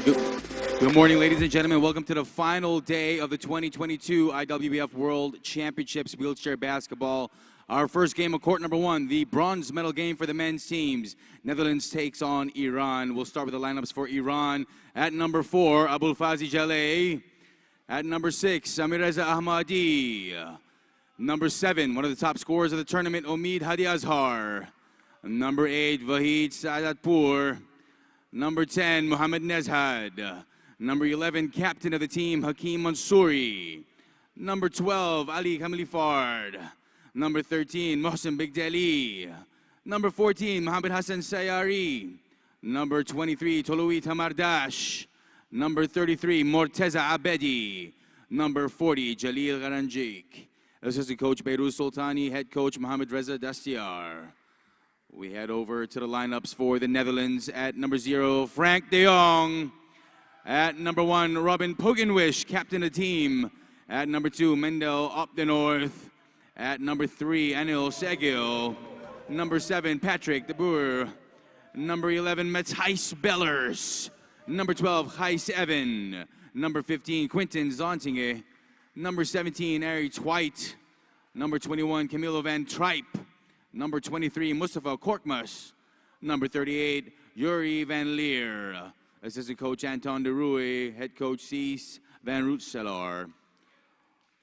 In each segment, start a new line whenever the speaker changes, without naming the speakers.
Good morning, ladies and gentlemen. Welcome to the final day of the 2022 IWBF World Championships Wheelchair Basketball. Our first game of court number one, the bronze medal game for the men's teams. Netherlands takes on Iran. We'll start with the lineups for Iran. At number 4, Abulfazi Jaleh. At number 6, Samireza Ahmadi. Number 7, one of the top scorers of the tournament, Omid Hadi Azhar. Number 8, Vahid Saadatpour. Number 10, Mohammad Nezhad. Number 11, captain of the team, Hakeem Mansouri. Number 12, Ali Kamilifard. Number 13, Mohsen Bigdali. Number 14, Mohammad Hassan Sayari. Number 23, Toloui Tamardash. Number 33, Morteza Abedi. Number 40, Jalil Garanjik. Assistant coach, Beiruz Sultani. Head coach, Mohammad Reza Dastiar. We head over to the lineups for the Netherlands. At number 0, Frank de Jong. At number 1, Robin Pogenwish, captain of the team. At number 2, Mendel Op de North. At number 3, Anil Segil. Number 7, Patrick de Boer. Number 11, Matthijs Bellers. Number 12, Gijs Evan. Number 15, Quinten Zontinge. Number 17, Ari Twight. Number 21, Camilo van Tripe. Number 23, Mustafa Korkmas. Number 38, Yuri van Leer. Assistant coach, Anton de Rooij. Head coach, Cees van Roetselar.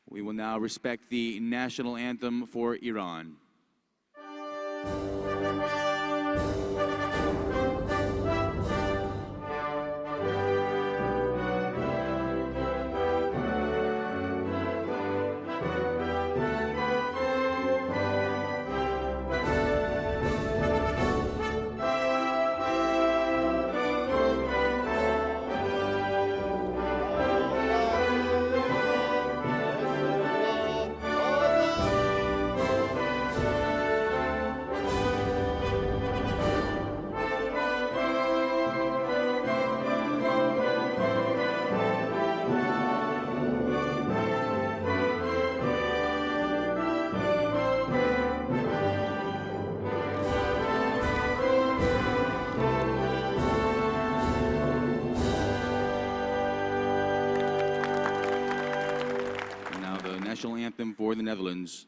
We will now respect the national anthem for Iran. National anthem for the Netherlands.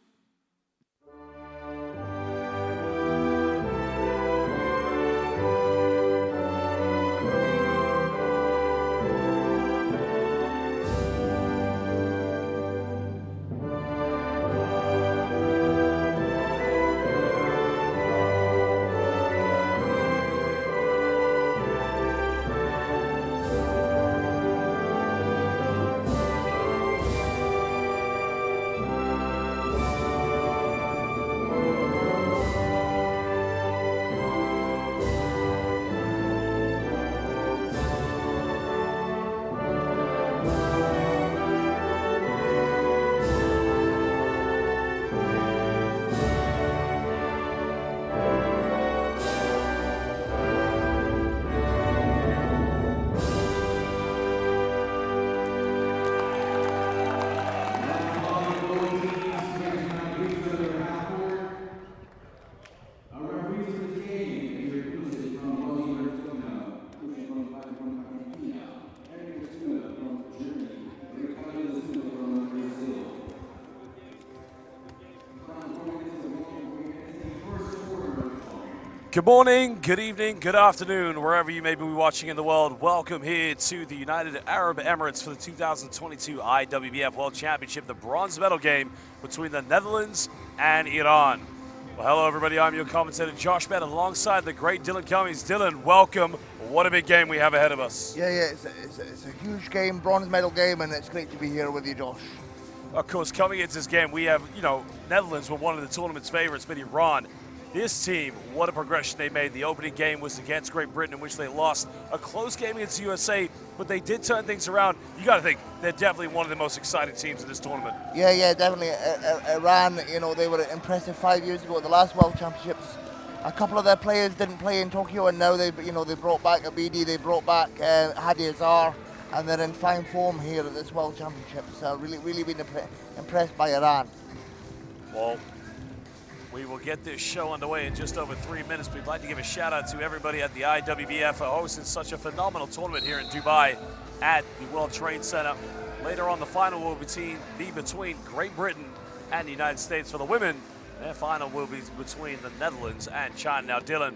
Good morning, good evening, good afternoon, wherever you may be watching in the world. Welcome here to the United Arab Emirates for the 2022 IWBF World Championship, the bronze medal game between the Netherlands and Iran. Well, hello everybody, I'm your commentator Josh Bennett alongside the great Dylan Cummings. Dylan, welcome. What a big game we have ahead of us.
Yeah, it's a huge game, bronze medal game, and it's great to be here with you, Josh.
Of course, coming into this game, we have, Netherlands were one of the tournament's favorites, but Iran, this team, what a progression they made. The opening game was against Great Britain, in which they lost a close game against the USA, but they did turn things around. You got to think they're definitely one of the most exciting teams in this tournament.
Yeah, definitely. Iran, they were impressive 5 years ago at the last World Championships. A couple of their players didn't play in Tokyo, and now they brought back Abedi, they brought back Hadi Azhar, and they're in fine form here at this World Championship. So really been impressed by Iran.
Well, We will get this show underway in just over 3 minutes. We'd like to give a shout out to everybody at the IWBF for hosting such a phenomenal tournament here in Dubai at the World Trade Center. Later on, the final will be between Great Britain and the United States. For the women, their final will be between the Netherlands and China. Now, Dylan,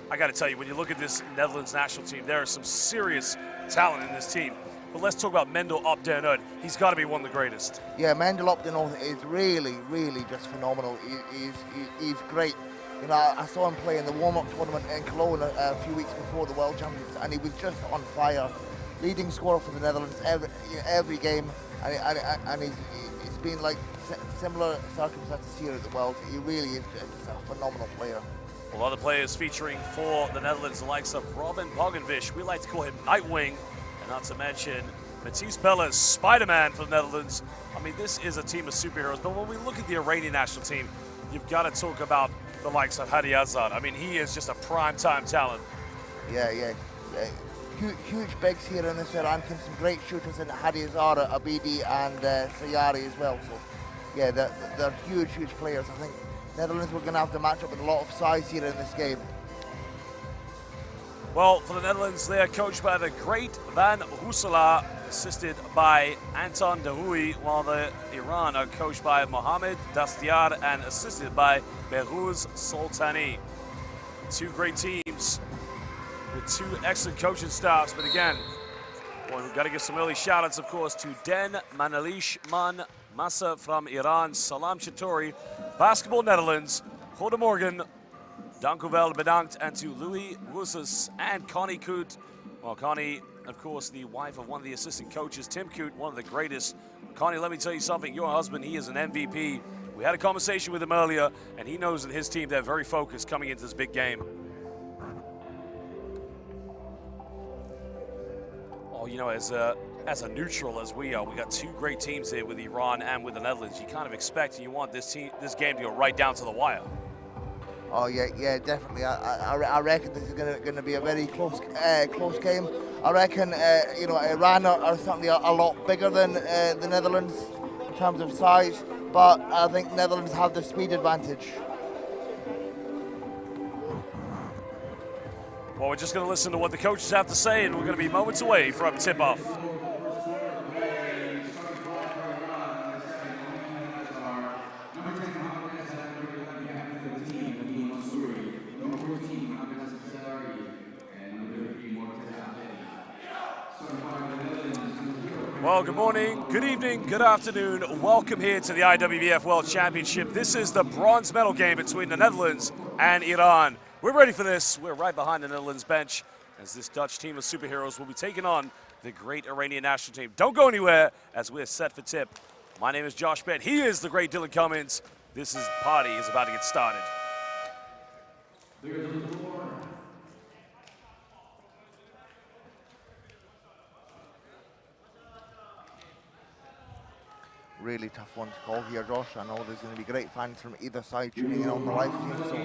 I got to tell you, when you look at this Netherlands national team, there is some serious talent in this team. But let's talk about Mendel op den Ud. He's got to be one of the greatest.
Yeah, Mendel op den Ud is really, really just phenomenal. He's great. You know, I saw him play in the warm-up tournament in Cologne a few weeks before the World Championships, and he was just on fire. Leading scorer for the Netherlands every game, and he's been like similar circumstances here at the World. He really is just a phenomenal player.
Well, other players featuring for the Netherlands, the likes of Robin Pogenvish. We like to call him Nightwing. And not to mention Matthijs Bellis, Spider-Man for the Netherlands. I mean, this is a team of superheroes. But when we look at the Iranian national team, you've got to talk about the likes of Hadi Azad. I mean, he is just a prime-time talent.
Yeah. Huge bigs here in this Iran team. Some great shooters in Hadi Azad, Abidi, and Sayari as well. So, yeah, they're huge players. I think Netherlands were going to have to match up with a lot of size here in this game.
Well, for the Netherlands, they are coached by the great Van Hussela, assisted by Anton Dahoui, while the Iran are coached by Mohamed Dastiar and assisted by Behruz Soltani. Two great teams with two excellent coaching staffs, but again, we've got to give some early shout-outs, of course, to Den Manalish Man Massa from Iran, Salam Chatori, Basketball Netherlands, Goede Morgen, Dankuvel bedankt, and to Louis Rousses and Connie Koot. Well, Connie, of course, the wife of one of the assistant coaches, Tim Koot, one of the greatest. Connie, let me tell you something. Your husband, he is an MVP. We had a conversation with him earlier, and he knows that his team, they're very focused coming into this big game. Oh, you know, as a neutral as we are, we got two great teams here with Iran and with the Netherlands. You kind of expect and you want this game to go right down to the wire.
Oh yeah, definitely. I reckon this is going to be a very close game. I reckon you know, Iran are certainly a lot bigger than the Netherlands in terms of size, but I think Netherlands have the speed advantage.
Well, we're just going to listen to what the coaches have to say, and we're going to be moments away from tip-off. Well, good morning, good evening, good afternoon. Welcome here to the IWBF World Championship. This is the bronze medal game between the Netherlands and Iran. We're ready for this. We're right behind the Netherlands bench as this Dutch team of superheroes will be taking on the great Iranian national team. Don't go anywhere as we're set for tip. My name is Josh Bett. He is the great Dylan Cummins. This party is about to get started.
Really tough one to call here, Josh. I know there's going to be great fans from either side tuning in on the live stream, so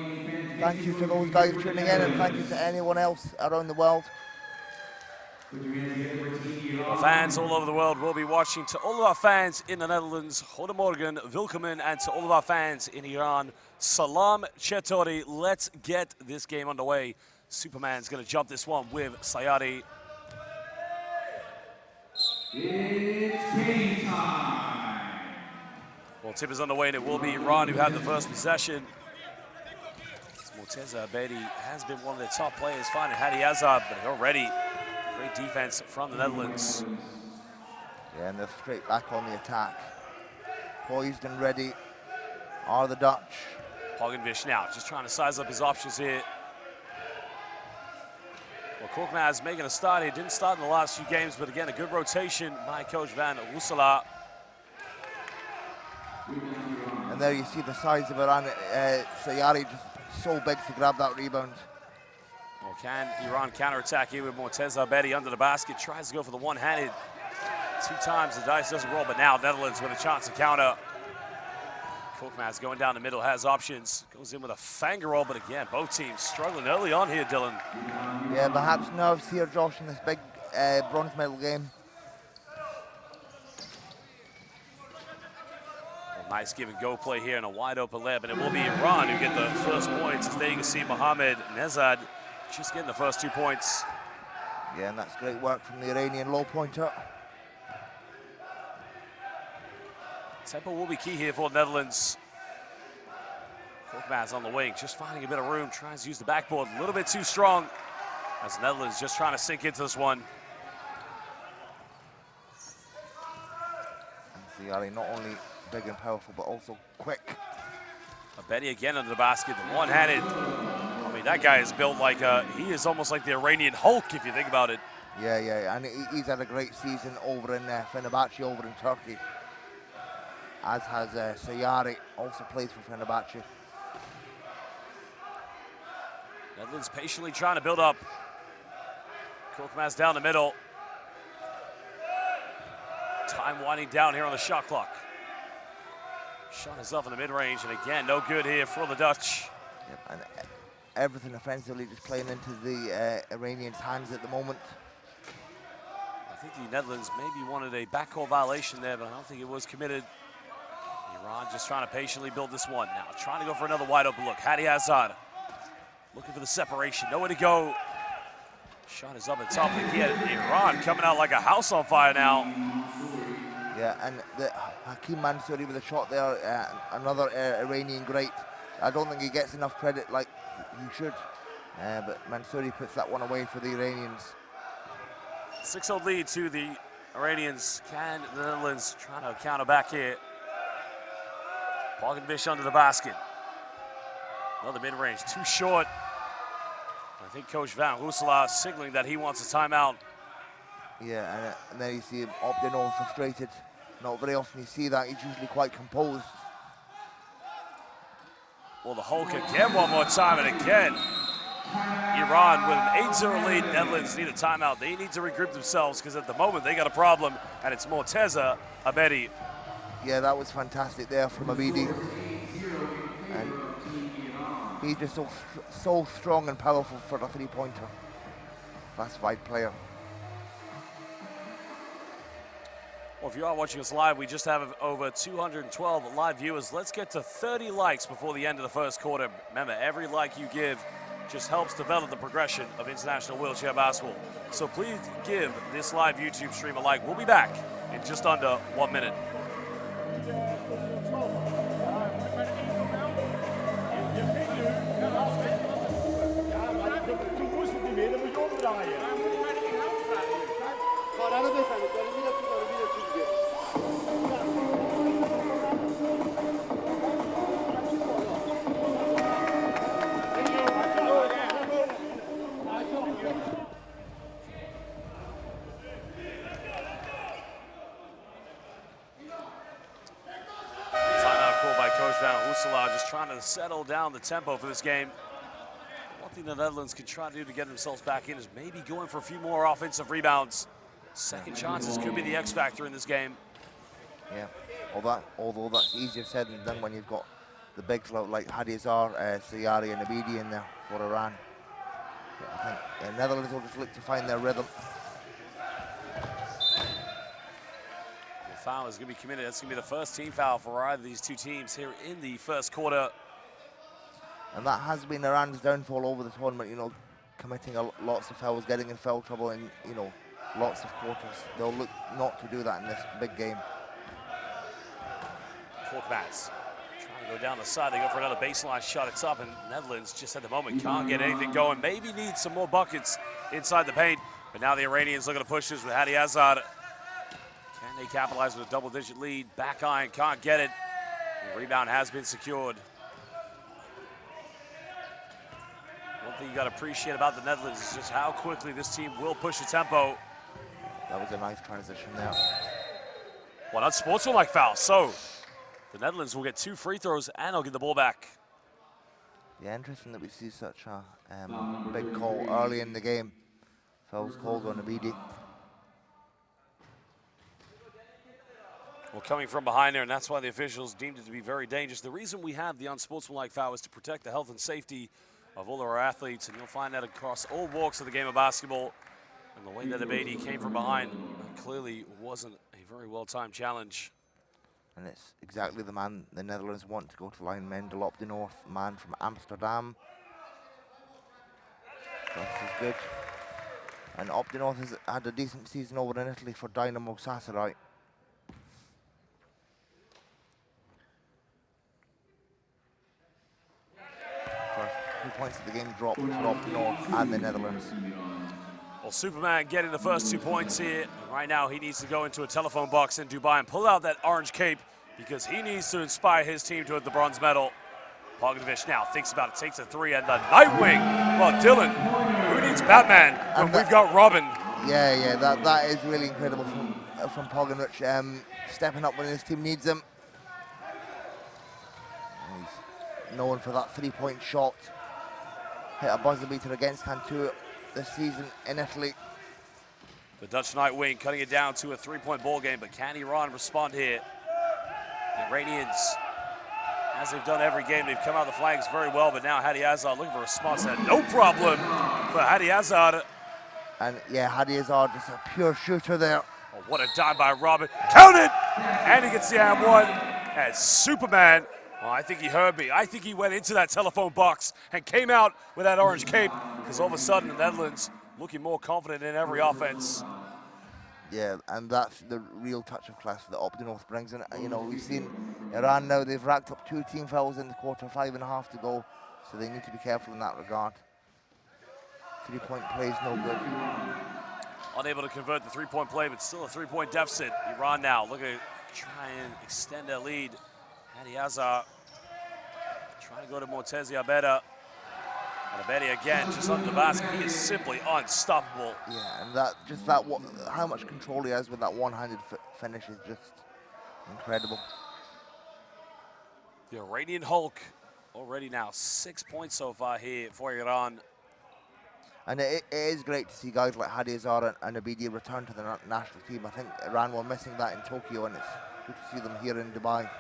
thank you to those guys tuning in, and thank you to anyone else around the world.
Fans all over the world will be watching. To all of our fans in the Netherlands, Goede Morgen, Willkommen, and to all of our fans in Iran, Salam Chatori. Let's get this game underway. Superman's going to jump this one with Sayari.
It's game time.
Well, tip is underway, and it will be Iran who have the first possession. Morteza Abedi has been one of their top players, finding Hadi Azad, but already great defense from the Netherlands.
Yeah, and they're straight back on the attack. Poised and ready are the Dutch.
Pogenvish now just trying to size up his options here. Well, Korkmaz making a start here. Didn't start in the last few games, but again, a good rotation by Coach Van Hussela.
And there you see the size of Iran. Sayari just so big to grab that rebound.
Well, can Iran counterattack here with Morteza Abedi under the basket? Tries to go for the one-handed. Two times the dice doesn't roll, but now Netherlands with a chance to counter. Korkmaz going down the middle, has options. Goes in with a finger roll, but again, both teams struggling early on here, Dylan.
Yeah, perhaps nerves here, Josh, in this big bronze medal game.
Nice give and go play here in a wide open layup, and it will be Iran who get the first points as there you can see Mohamed Nezad just getting the first 2 points.
Yeah, and that's great work from the Iranian low pointer.
Tempo will be key here for the Netherlands. Korkmaz on the wing, just finding a bit of room, tries to use the backboard a little bit too strong as the Netherlands just trying to sink into this one.
And Ziari not only big and powerful, but also quick.
Abedi again under the basket, the one-handed. I mean, that guy is built like he is almost like the Iranian Hulk, if you think about it.
Yeah, and he's had a great season over in Fenerbahce, over in Turkey. As has Sayari, also plays for Fenerbahce.
Netherlands patiently trying to build up. Korkmaz down the middle. Time winding down here on the shot clock. Shot is up in the mid-range, and again, no good here for the Dutch.
Yep, and everything offensively just playing into the Iranians' hands at the moment.
I think the Netherlands maybe wanted a backcourt violation there, but I don't think it was committed. Iran just trying to patiently build this one. Now trying to go for another wide open look. Hadi Hazard looking for the separation. Nowhere to go. Shot is up at top. Iran coming out like a house on fire now.
Yeah, and Hakim Mansouri with a shot there, another Iranian great. I don't think he gets enough credit like he should, but Mansouri puts that one away for the Iranians.
6-0 lead to the Iranians. Can the Netherlands trying to counter back here? Bogenbish under the basket. Another mid-range, too short. I think Coach Van Rooselaar signaling that he wants a timeout.
Yeah, and then you see him opting over frustrated. Not very often you see that. He's usually quite composed.
Well, the Hulk again one more time, and again, Iran with an 8-0 lead. Netherlands need a timeout. They need to regroup themselves because at the moment they got a problem, and it's Morteza Abedi.
Yeah, that was fantastic there from Abedi. And he's just so strong and powerful for the three-pointer. Classified player.
Well, if you are watching us live, we just have over 212 live viewers. Let's get to 30 likes before the end of the first quarter. Remember, every like you give just helps develop the progression of international wheelchair basketball. So please give this live YouTube stream a like. We'll be back in just under 1 minute. Just trying to settle down the tempo for this game. One thing the Netherlands can try to do to get themselves back in is maybe going for a few more offensive rebounds. Second chances could be the X factor in this game.
Yeah, although that's easier said than done when you've got the bigs like Hadi Hazard, Sayari and Abedi in there for Iran. Yeah, I think the Netherlands will just look to find their rhythm.
Foul is going to be committed. That's going to be the first team foul for either of these two teams here in the first quarter.
And that has been Iran's downfall over the tournament, you know, committing lots of fouls, getting in foul trouble in, you know, lots of quarters. They'll look not to do that in this big game.
Korkmaz trying to go down the side. They go for another baseline shot. It's up, and Netherlands just at the moment can't get anything going. Maybe need some more buckets inside the paint. But now the Iranians looking to push this with Hadi Hazard. Can they capitalize with a double-digit lead? Back iron, can't get it. The rebound has been secured. One thing you got to appreciate about the Netherlands is just how quickly this team will push the tempo.
That was a nice transition there.
Well, unsportsmanlike foul. So the Netherlands will get 2 free throws and they'll get the ball back.
Yeah, interesting that we see such a big call early in the game. Fouls called on Abedi.
Well, coming from behind there, and that's why the officials deemed it to be very dangerous. The reason we have the unsportsmanlike foul is to protect the health and safety of all of our athletes, and you'll find that across all walks of the game of basketball. And the way that Abedi came from behind clearly wasn't a very well-timed challenge.
And it's exactly the man the Netherlands want to go to the line. Mendel Op de North, man from Amsterdam. This is good. And Op de North has had a decent season over in Italy for Dynamo Sasarai. First 2 points of the game dropped for Op de North and the Netherlands.
Well, Superman getting the first 2 points here. Right now, he needs to go into a telephone box in Dubai and pull out that orange cape because he needs to inspire his team to the bronze medal. Poganovic now thinks about it, takes a 3, and the Nightwing. Well, Dylan, who needs Batman when we've got Robin?
Yeah, that is really incredible from Poganovic, stepping up when his team needs him. He's known for that 3-point shot. Hit a buzzer beater against Cantu this season in Italy.
The Dutch Nightwing cutting it down to a 3-point ball game, but can Iran respond here? The Iranians, as they've done every game, they've come out the flags very well, but now Hadi Azar looking for a response, and no problem for Hadi Azar.
And yeah, Hadi Azar just a pure shooter there.
Oh, what a dime by Robin. Count it! And he gets the and one. And Superman, well, I think he heard me. I think he went into that telephone box and came out with that orange cape, because all of a sudden the Netherlands looking more confident in every offense.
Yeah, and that's the real touch of class that Op de North brings. And you know, we've seen Iran now, they've racked up 2 team fouls in the quarter, 5.5 to go, so they need to be careful in that regard. 3-point play is no good.
Unable to convert the 3-point play, but still a 3-point deficit. Iran now looking to try and extend that lead. Hadi Azar trying to go to Mortezi Abeda. And Abedi again, just under the basket. He is simply unstoppable.
Yeah, and how much control he has with that one-handed finish is just incredible.
The Iranian Hulk already now 6 points so far here for Iran.
And it is great to see guys like Hadi Azar and Abedi return to the national team. I think Iran were missing that in Tokyo, and it's good to see them here in Dubai.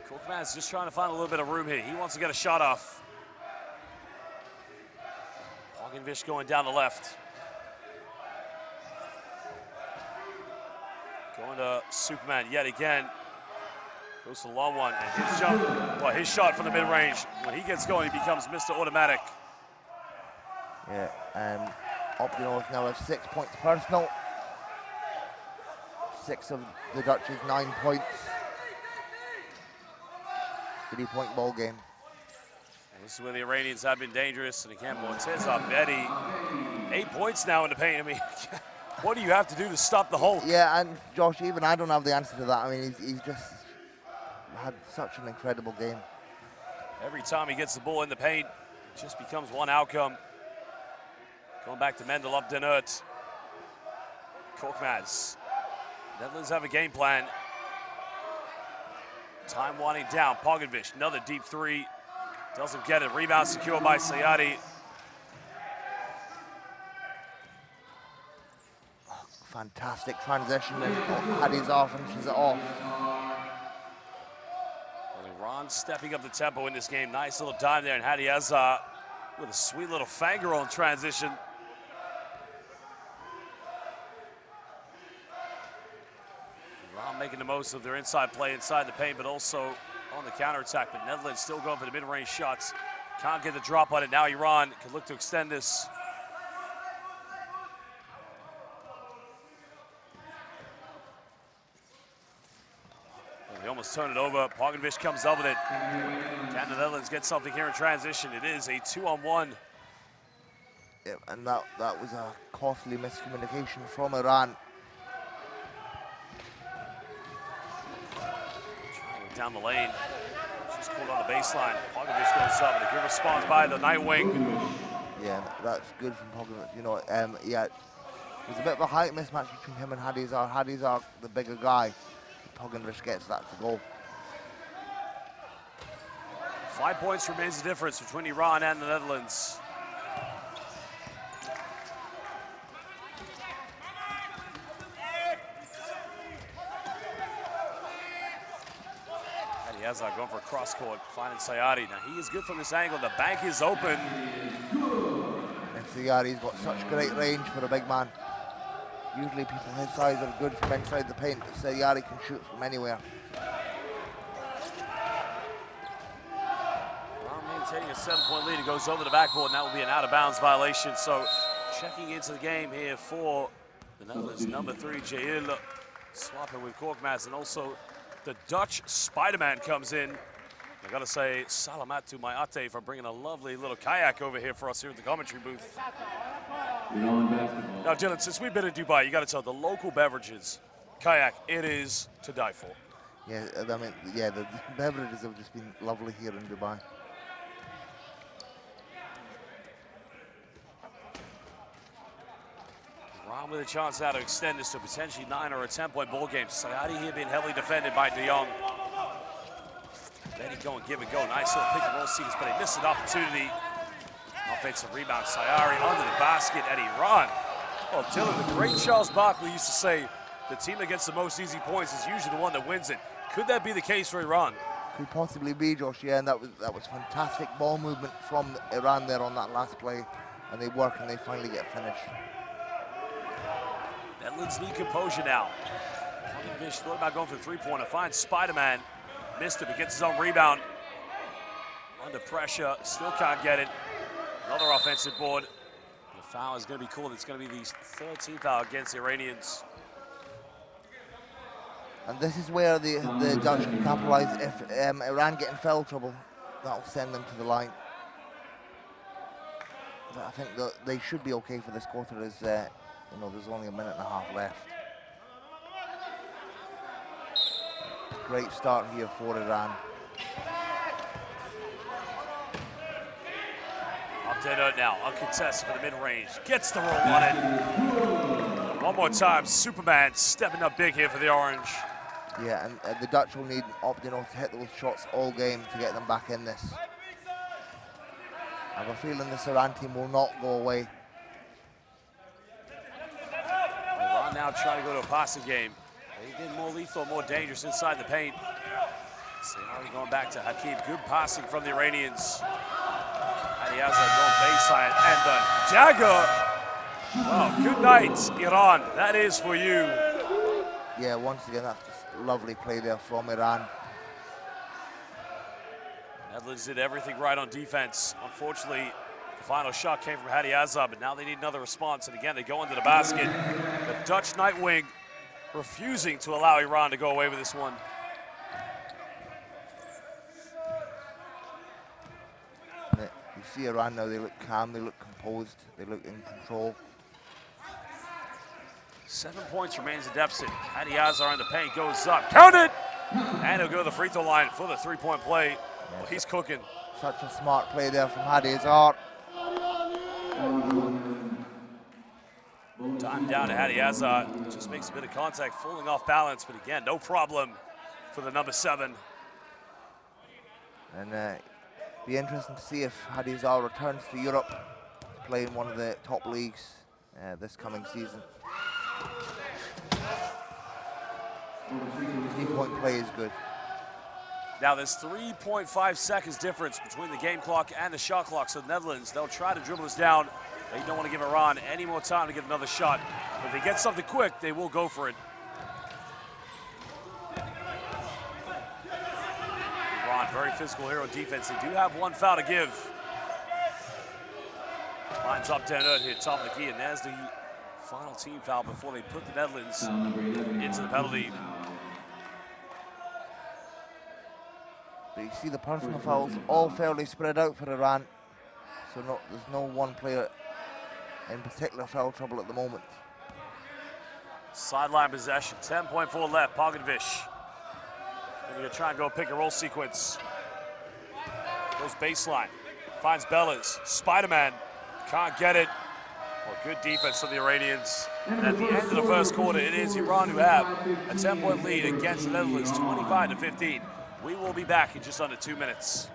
Korkmaz just trying to find a little bit of room here. He wants to get a shot off. Poganovic going down the left. Going to Superman yet again. Goes to the long one, and his jump, well, his shot from the mid-range, when he gets going, he becomes Mr. Automatic.
Yeah, Op de North now has 6 points personal. 6 of the Dutch's 9 points. 3-point ball game.
And this is where the Iranians have been dangerous, and again, Morteza Abedi, 8 points now in the paint. I mean, what do you have to do to stop the Hulk?
Yeah, and Josh, even I don't have the answer to that. I mean, he's just had such an incredible game.
Every time he gets the ball in the paint, it just becomes one outcome. Going back to Mendel Op de North. Korkmaz. Netherlands have a game plan. Time winding down. Poganovic, another deep 3. Doesn't get it. Rebound secured by Sayadi.
Fantastic transition, and Hadi Azar finishes it off.
Iran stepping up the tempo in this game. Nice little dime there, and Hadi Azar with a sweet little finger roll in transition. Iran making the most of their inside play inside the paint, but also on the counterattack. But Netherlands still going for the mid-range shots. Can't get the drop on it. Now Iran can look to extend this. They almost turn it over. Poganovic comes up with it. Can the Netherlands get something here in transition? It is a 2-on-1.
Yeah, and that was a costly miscommunication from Iran.
Trying down the lane. Just caught on the baseline. Poganovic goes up, and a good response by the Nightwing.
Yeah, that's good from Poganovic. You know, yeah, there's a bit of a height mismatch between him and Hadi Azar. Hadi Azar, the bigger guy. Poganovic gets that to go.
5 points remains the difference between Iran and the Netherlands. Hadi Azar going for a cross court, finding Sayadi. Now he is good from this angle. The bank is open.
And Sayadi's got such great range for a big man. Usually people his size are good from inside the paint, but Sayari can shoot from anywhere.
Maintaining a 7-point lead, it goes over the backboard, and that will be an out-of-bounds violation. So checking into the game here for the Netherlands, number 3, Jail, swapping with Korkmaz, and also the Dutch Spider-Man comes in. I gotta say, salamat to Mayate for bringing a lovely little kayak over here for us here at the commentary booth. Now, Dylan, since we've been in Dubai, you gotta tell the local beverages, kayak, it is to die for.
Yeah, I mean, yeah, the beverages have just been lovely here in Dubai.
Iran with a chance now to extend this to potentially 9 or a 10-point ball game. Sayari here being heavily defended by De Jong. Then he go and give and go. Nice little pick and roll sequence, but he missed an opportunity. Offensive rebound, Sayari under the basket, and Iran. Well, Dylan, the great Charles Barkley used to say, the team that gets the most easy points is usually the one that wins it. Could that be the case for Iran?
Could possibly be, Josh, yeah, and that was fantastic ball movement from Iran there on that last play, and they work and they finally get finished.
Netherlands need composure now. Vish thought about going for the three-pointer, finds Spider-Man. Missed it, but gets his own rebound. Under pressure, still can't get it. Another offensive board. The foul is going to be called. It's going to be the 13th foul against the Iranians.
And this is where the Dutch can capitalize. If Iran get in foul trouble, that'll send them to the line. But I think that they should be okay for this quarter, as you know, there's only a minute and a half left. Great start here for Iran.
Up to Nerd now, uncontested for the mid-range. Gets the roll on it. One more time, Superman stepping up big here for the Orange.
Yeah, and the Dutch will need Optino to hit those shots all game to get them back in this. I have a feeling this Iran team will not go away.
Iran now trying to go to a passing game. They get more lethal, more dangerous inside the paint. Sayari going back to Hakeem. Good passing from the Iranians. Adiaza going baseline, and the dagger. Well, good night, Iran. That is for you.
Yeah, once again, that's just a lovely play there from Iran.
Netherlands did everything right on defense. Unfortunately, the final shot came from Hadi Azab, but now they need another response. And again, they go into the basket. The Dutch Nightwing refusing to allow Iran to go away with this one.
You see Iran now, they look calm, they look composed, they look in control.
7 points remains the deficit. Hadi Azar in the paint goes up, counted! And he'll go to the free throw line for the three-point play. Well, he's cooking.
Such a smart play there from Hadi Azar.
Time down to Hadi Azar. Just makes a bit of contact, falling off balance, but again, no problem for the number 7.
And be interesting to see if Hadi Azar returns to Europe to play in one of the top leagues this coming season. 3-point play is good.
Now there's 3.5 seconds difference between the game clock and the shot clock, so the Netherlands, they'll try to dribble this down. They don't want to give Iran any more time to get another shot. But if they get something quick, they will go for it. Iran, very physical here on defense. They do have one foul to give. Lines up 10 here, top of the key, and there's the final team foul before they put the Netherlands into the penalty.
But you see the personal fouls all fairly spread out for Iran. So there's no one player in particular foul trouble at the moment.
Sideline possession, 10.4 left, Pogovic. They're gonna try and go pick and roll sequence. Goes baseline, finds Bellas, Spider-Man, can't get it. Well, good defense from the Iranians. And at the end of the first quarter, it is Iran who have a 10-point lead against the Netherlands, 25-15. We will be back in just under 2 minutes.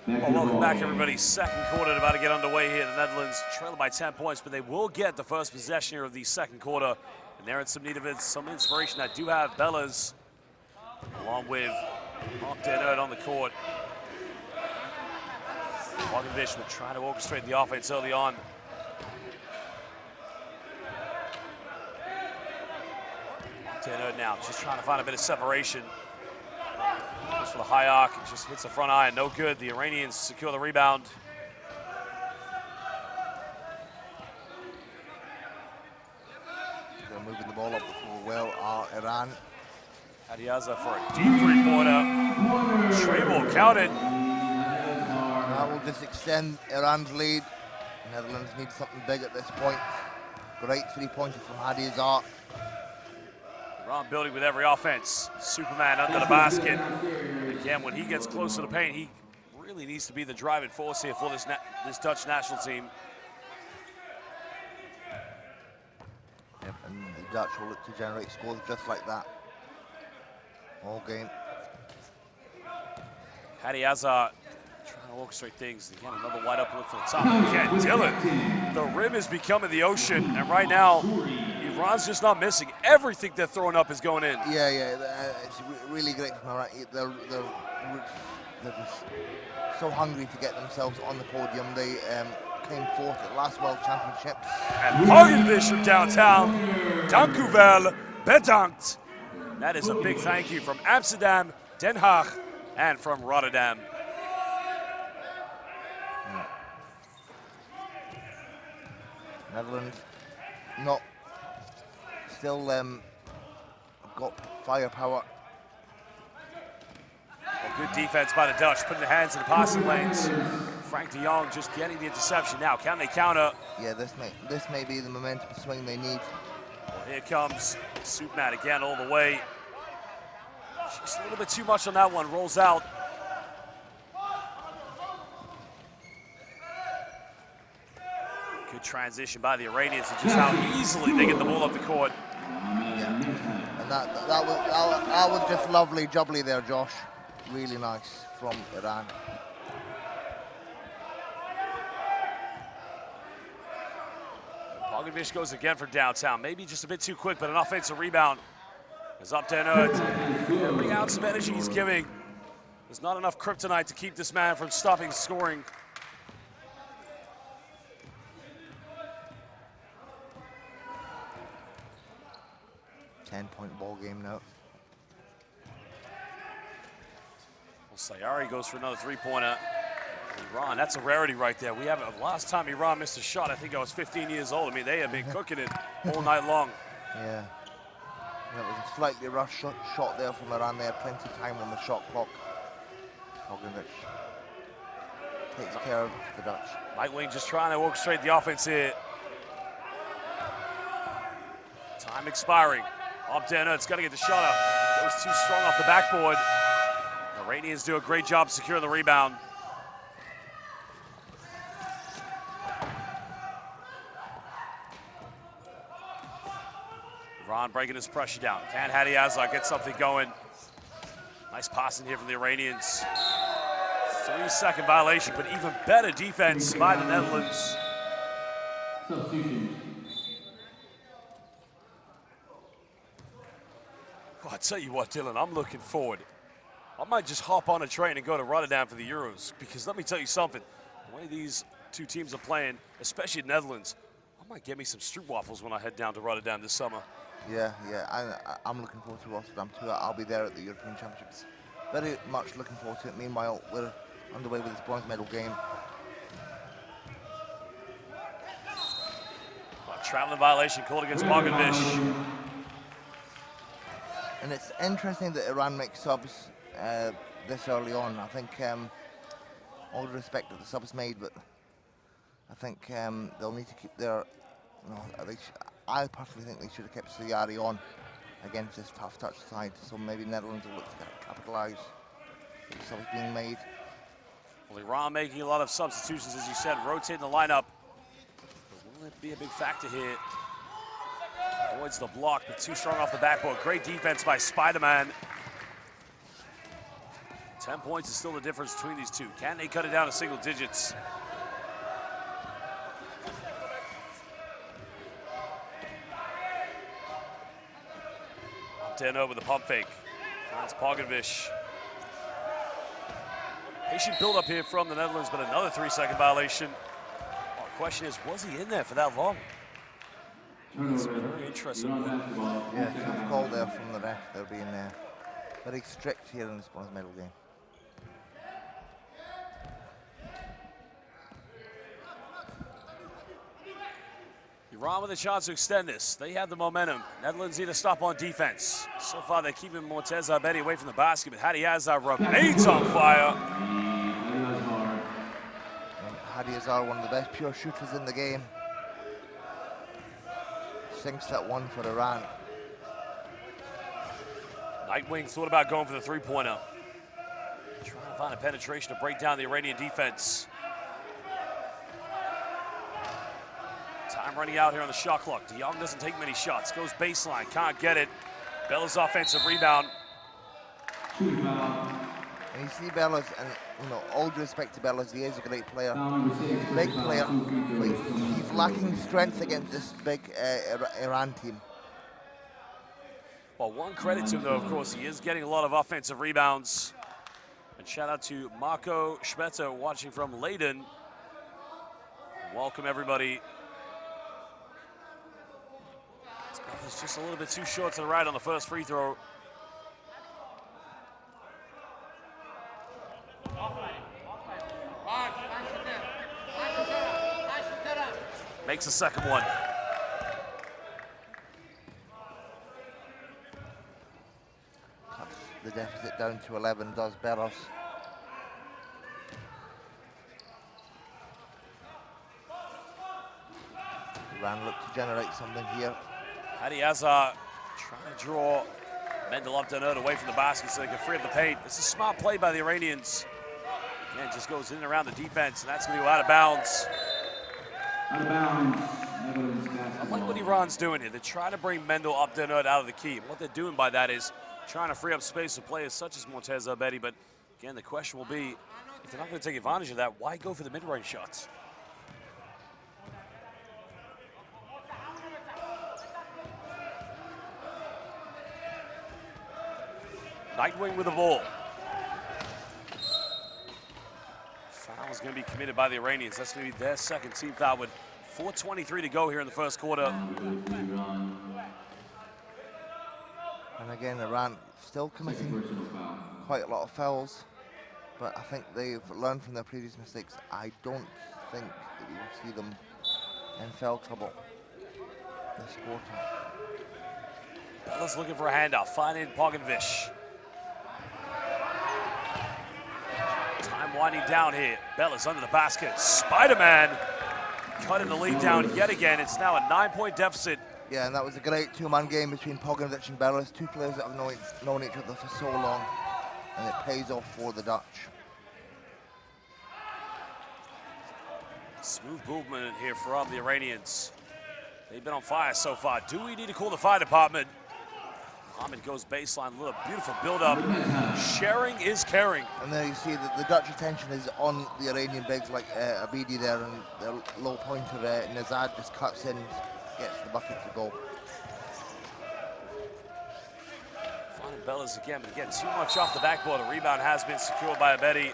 Well, welcome back, everybody. Second quarter about to get underway here. The Netherlands trailing by 10 points, but they will get the first possession here of the second quarter. And they're in some need of some inspiration. I do have Bellas along with NED on the court. Bogdanovic will try to orchestrate the offense early on. NED now just trying to find a bit of separation. Goes for the high arc, and just hits the front iron, no good. The Iranians secure the rebound.
They're moving the ball up the floor well, Iran.
Hadiaza for a deep three-pointer. Tray ball counted.
That will just extend Iran's lead. Netherlands need something big at this point. Great three-pointer from Hadiaza.
Iran building with every offense. Superman under the basket. Again, when he gets close to the paint, he really needs to be the driving force here for this Dutch national team.
Yep, and the Dutch will look to generate scores just like that all game.
Hadiaza trying to orchestrate things. Again, another wide open look for the top. Again, Dylan. The rim is becoming the ocean, and right now, Iran's just not missing. Everything they're throwing up is going in.
Yeah, it's really great from Iran. They're just so hungry to get themselves on the podium. They came fourth at last World Championships.
And Bogdanovic from downtown. Dank u wel, bedankt. That is a big thank you from Amsterdam, Den Haag, and from Rotterdam.
Netherlands not still got firepower.
Well, good defense by the Dutch, putting their hands in the passing lanes. Frank de Jong just getting the interception. Now, can they counter?
Yeah, this may be the momentum swing they need.
Well, here comes Superman again all the way. Just a little bit too much on that one, rolls out. Good transition by the Iranians and just how easily they get the ball up the court.
Yeah, and that was just lovely jubbly there, Josh. Really nice from Iran.
Bogdanovic goes again for downtown. Maybe just a bit too quick, but an offensive rebound. Is up to NED. Every ounce of energy he's giving. There's not enough kryptonite to keep this man from stopping scoring.
Ten-point ball game now.
Well, IRI goes for another three-pointer. Iran, that's a rarity right there. We haven't. Last time Iran missed a shot, I think I was 15 years old. I mean, they have been cooking it all night long.
Yeah. That was a slightly rushed shot there from Iran. They had plenty of time on the shot clock. Bogdanovic takes care of the Dutch.
Mike Wing just trying to orchestrate the offense here. Time expiring. Up to NED, it's got to get the shot up. Goes too strong off the backboard. The Iranians do a great job securing the rebound. Iran breaking his pressure down. Can Hadiaza get something going? Nice passing here from the Iranians. 3-second violation, but even better defense by the Netherlands. Well, I tell you what, Dylan, I'm looking forward. I might just hop on a train and go to Rotterdam for the Euros, because let me tell you something. The way these two teams are playing, especially the Netherlands, I might get me some stroopwafels when I head down to Rotterdam this summer.
Yeah, I'm looking forward to Rotterdam too. I'll be there at the European Championships. Very much looking forward to it. Meanwhile, we're underway with this bronze medal game.
Traveling violation called against Bogovic.
And it's interesting that Iran makes subs this early on. I think, all the respect that the subs made, but I think they'll need to keep their. I personally think they should have kept IRI on against this tough touch side. So maybe Netherlands will look to capitalise with the subs being made.
Well, Iran making a lot of substitutions, as you said, rotating the lineup. Will it be a big factor here? Avoids the block, but too strong off the backboard. Great defense by Spider-Man. 10 points is still the difference between these two. Can they cut it down to single digits? Up 10-0 with the pump fake. That's Bogovic. Patient build-up here from the Netherlands, but another 3-second violation. Our question is, was he in there for that long? It's very interesting.
Yeah, tough call there from the ref. They're being very strict here in this bronze medal game.
Iran with a chance to extend this. They have the momentum. Netherlands need to stop on defense. So far, they're keeping Morteza Abedi away from the basket, but Hadi Azar remains on fire.
Hadi Azar, one of the best pure shooters in the game. Sinks that one for Iran.
Nightwing thought about going for the three-pointer. Trying to find a penetration to break down the Iranian defense. Time running out here on the shot clock. De Jong doesn't take many shots. Goes baseline, can't get it. Bella's offensive rebound.
And you see Bella's, and all due respect to Bella's, he is a great player. He's a big player, but he's lacking strength against this big Iran team.
Well, one credit to him, though, of course, he is getting a lot of offensive rebounds. And shout out to Marco Schmetter watching from Leiden. Welcome, everybody. It's just a little bit too short to the right on the first free throw. Makes the second one.
Cuts the deficit down to 11, does Belos. Iran look to generate something here.
Hadi Azar trying to draw Mendel Abdenot away from the basket so they can free up the paint. This is a smart play by the Iranians. Again, just goes in and around the defense, and that's going to go out of bounds.
Out of bounds.
I like what Iran's doing here. They're trying to bring Mendel Abdenot out of the key. And what they're doing by that is trying to free up space for players such as Morteza Abedi. But again, the question will be, if they're not going to take advantage of that, why go for the mid-range shots? Nightwing with the ball. Foul is going to be committed by the Iranians. That's going to be their second team foul with 4:23 to go here in the first quarter.
And again, Iran still committing quite a lot of fouls, but I think they've learned from their previous mistakes. I don't think that we will see them in foul trouble this quarter.
Bella's looking for a handoff, finding Bogovic. Time winding down here. Bella's under the basket. Spider-Man cutting the lead down yet again. It's now a 9-point deficit.
Yeah, and that was a great two-man game between Bogovic and Belos, two players that have known each other for so long, and it pays off for the Dutch.
Smooth movement here from the Iranians. They've been on fire so far. Do we need to call the fire department? Ahmed goes baseline, a little beautiful build-up. Sharing is caring.
And there you see that the Dutch attention is on the Iranian bigs like Abidi there, and the low pointer Nazad just cuts in, gets the bucket to go.
Finding Bellas again, but again, too much off the backboard. The rebound has been secured by Abedi.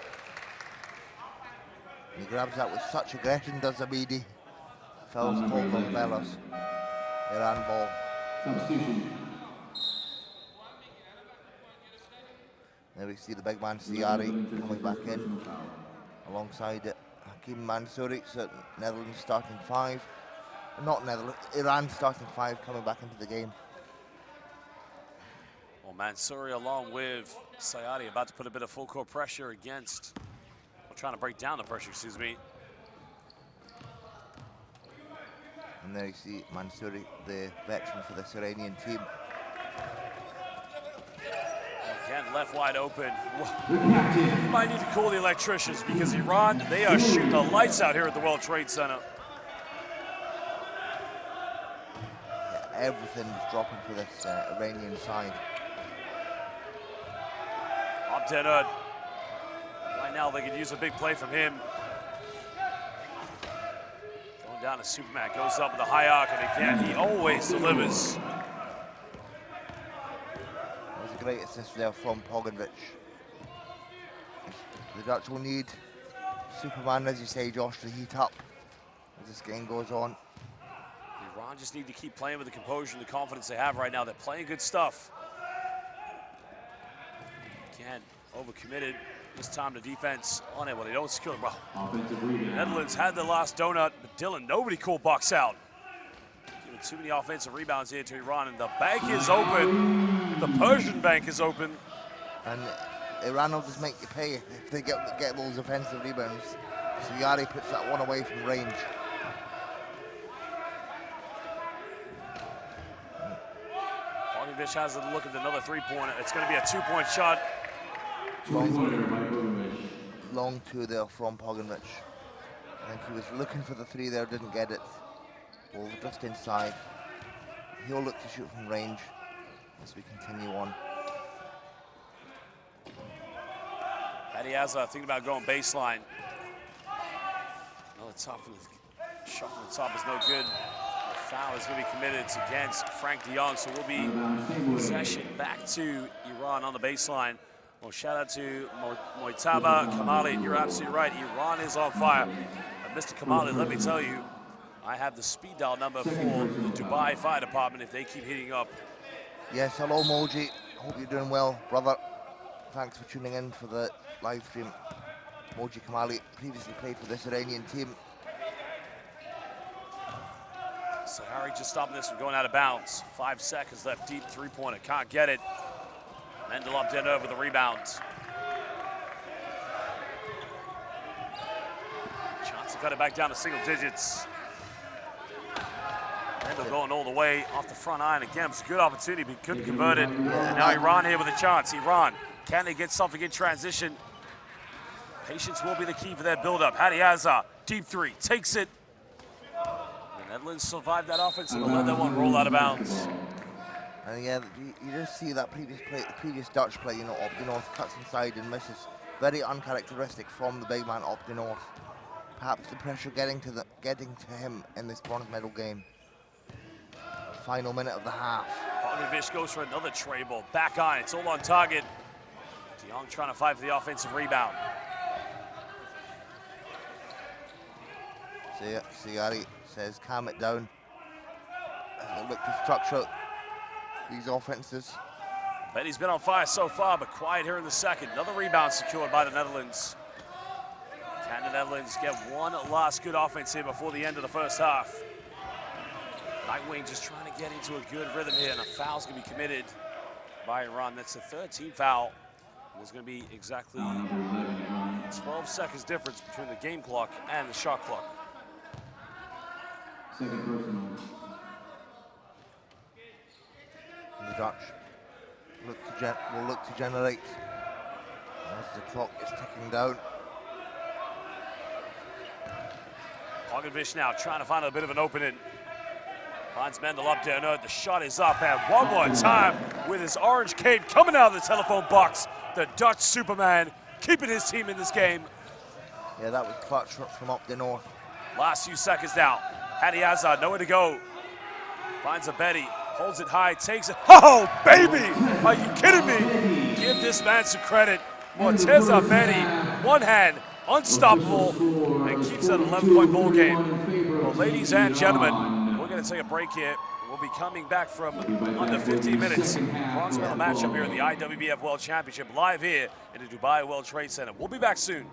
He grabs that with such aggression, does Abidi. Fouls called on Bellas. Iran ball.
Substitution.
There we see the big man Siari coming back in alongside Hakim Mansouri. So Netherlands starting 5. Not Netherlands, Iran starting 5 coming back into the game.
Well, Mansouri along with Sayadi about to put a bit of full court pressure against, well, trying to break down the pressure, excuse me.
And there you see Mansouri, the veteran for this Iranian team.
Again, left wide open.
The captain.
You might need to call the electricians because Iran, they are shooting the lights out here at the World Trade Center.
Yeah, everything's dropping for this Iranian side.
Abdenad. Right now, they could use a big play from him. Going down to Superman, goes up with a high arc, and again, he always delivers.
Great assist there from Pogovic. The Dutch will need Superman, as you say, Josh, to heat up as this game goes on.
Iran just need to keep playing with the composure and the confidence they have right now. They're playing good stuff. Again, overcommitted. This time the defense on it. Well, they don't secure it. Well,
Offensive rebound.
Netherlands had the last donut, but Dylan, nobody called box out. Giving too many offensive rebounds here to Iran, and the bank is open. The Persian bank is open.
And Iran will just make you pay if they get those offensive rebounds. So Yari puts that one away from range.
Pogovic has a look at another three-pointer. It's going to be a two-point shot.
Two-pointer by Bogovic.
Long two there from Pogovic. I think he was looking for the 3 there, didn't get it. Ball just inside. He'll look to shoot from range as we continue on.
Adiaza thinking about going baseline. Another top from the shot from the top is no good. The foul is going to be committed. It's against Frank de Jong, so we'll be possession back to Iran on the baseline. Well, shout out to Mojtaba Kamali. You're absolutely right. Iran is on fire. Mr. Kamali, let me tell you, I have the speed dial number for the Dubai Fire Department if they keep heating up.
Yes, hello Moji. Hope you're doing well, brother. Thanks for tuning in for the live stream. Moji Kamali previously played for this Iranian team.
Sahari just stopping this from going out of bounds. 5 seconds left, deep three-pointer, can't get it. Mendel Abdenov with the rebound. Chance to cut it back down to single digits. Mendel going all the way off the front iron again. It's a good opportunity, but couldn't convert it. And now Iran here with a chance. Iran, can they get something in transition? Patience will be the key for their build-up. Hadiaza, deep 3, takes it. The Netherlands survived that offense and let that one roll out of bounds.
And yeah, you just see that previous Dutch play, you know, Opdenorth cuts inside and misses. Very uncharacteristic from the big man Opdenorth. Perhaps the pressure getting to him in this bronze medal game. Final minute of the half.
Pogovic goes for another tray ball. Back on, it's all on target. de Jong trying to fight for the offensive rebound.
Siari says, calm it down. Look to structure these offenses.
Bet he's been on fire so far, but quiet here in the second. Another rebound secured by the Netherlands. Can the Netherlands get one last good offense here before the end of the first half? Nightwing just trying to get into a good rhythm here, and a foul's going to be committed by Iran. That's the third team foul. There's going to be exactly 12 seconds difference between the game clock and the shot clock.
Second personal.
And the Dutch will look to generate as the clock is ticking down.
Pogovic now trying to find a bit of an opening. Finds Mendel up there. No, the shot is up. And one more time with his orange cape coming out of the telephone box. The Dutch Superman keeping his team in this game.
Yeah, that was clutch from up the north.
Last few seconds now. Hadi Azad, nowhere to go. Finds a Betty, holds it high, takes it. Oh, baby! Are you kidding me? Give this man some credit. Morteza Betty, one hand, unstoppable, and keeps that 11-point ball game. Well, ladies and gentlemen, we're going to take a break here. We'll be coming back from under 15 minutes. Bronze medal matchup here in the IWBF World Championship, live here in the Dubai World Trade Center. We'll be back soon.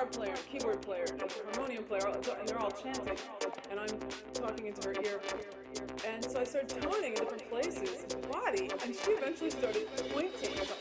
guitar player, keyboard player, and harmonium player, and they're all chanting, and I'm talking into her ear. And so I started toning in different places, body, and she eventually started pointing at the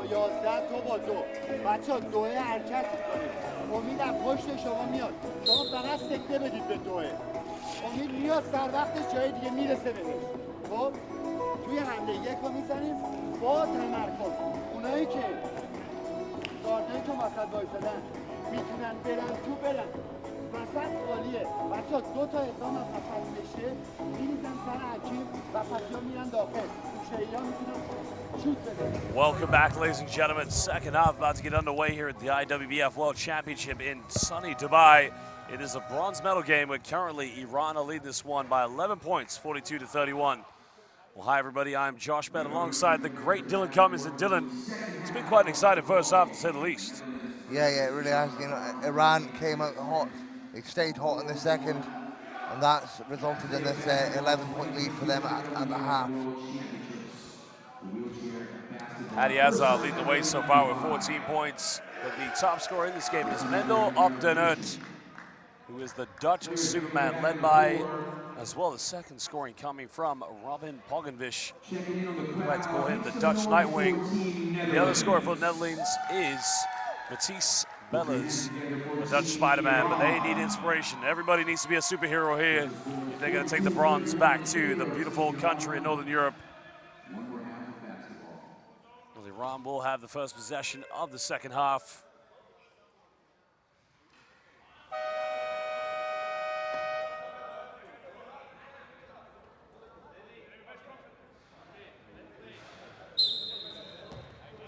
با 11 تو با دو بچه ها دوه حرکت میکنید. امید از پشت شما میاد، شما فقط سکته بدید به دوه. امید میاد سر وقتش جای دیگه میرسه بهش. خب توی حمله یک رو میزنیم با تمرکز. اونایی که گاردایی که وسط وایسادن میتونن برن تو برن وسط عالیه. بچه ها 2 تا اقدام از وسط بشه میریزن سر حکیم و پسیا میرن داخل. شهیدا میتونن شوت بده.
Welcome back, ladies and gentlemen. Second half about to get underway here at the IWBF World Championship in sunny Dubai. It is a bronze medal game, but currently Iran are leading this one by 11 points, 42-31. Well, hi everybody, I'm Josh Bett alongside the great Dylan Cummins. And Dylan, it's been quite an exciting first half to say the least.
Yeah, it really has. You know, Iran came out hot. They stayed hot in the second, and that's resulted in this 11-point lead for them at the half.
Hadi Azar leading the way so far with 14 points. But the top scorer in this game is Mendel Opdenert, who is the Dutch Superman, led by, as well as second scoring coming from Robin Pogenvish. We like to call him the Dutch Nightwing. The other scorer for the Netherlands is Matthijs Bellers, the Dutch Spider-Man, but they need inspiration. Everybody needs to be a superhero here if they're going to take the bronze back to the beautiful country in Northern Europe. Well, Iran will have the first possession of the second half.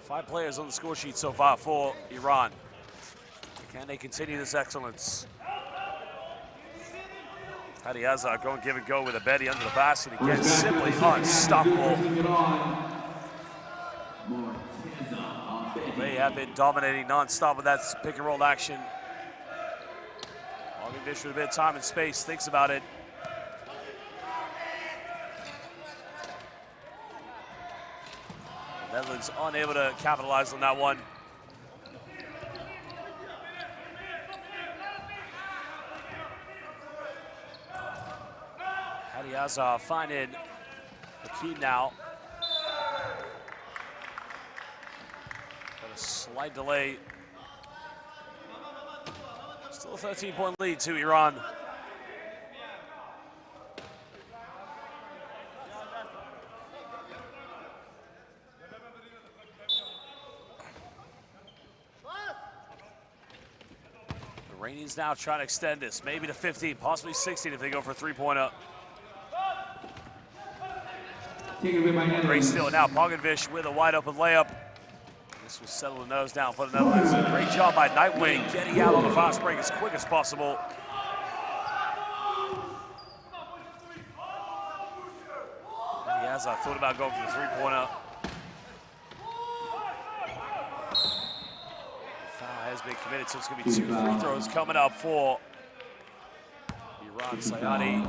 Five players on the score sheet so far for Iran. Can they continue this excellence? Hadi Azar going give and go with a Betty under the basket again. Simply unstoppable. They have been dominating non-stop with that pick and roll action. Pogenvish with a bit of time and space, thinks about it. The Netherlands unable to capitalize on that one. Hadi Azar finding the key now. Got a slight delay. Still a 13-point lead to Iran. The Iranians now trying to extend this, maybe to 15, possibly 16 if they go for a three-pointer. Great steal now, Pogenvish with a wide open layup. This will settle the nerves down for the Netherlands. Great job by Nightwing, getting out on the fast break as quick as possible. As I thought about going for the three-pointer. Foul has been committed, so it's going to be 2 free throws coming up for Iran. Sayadi,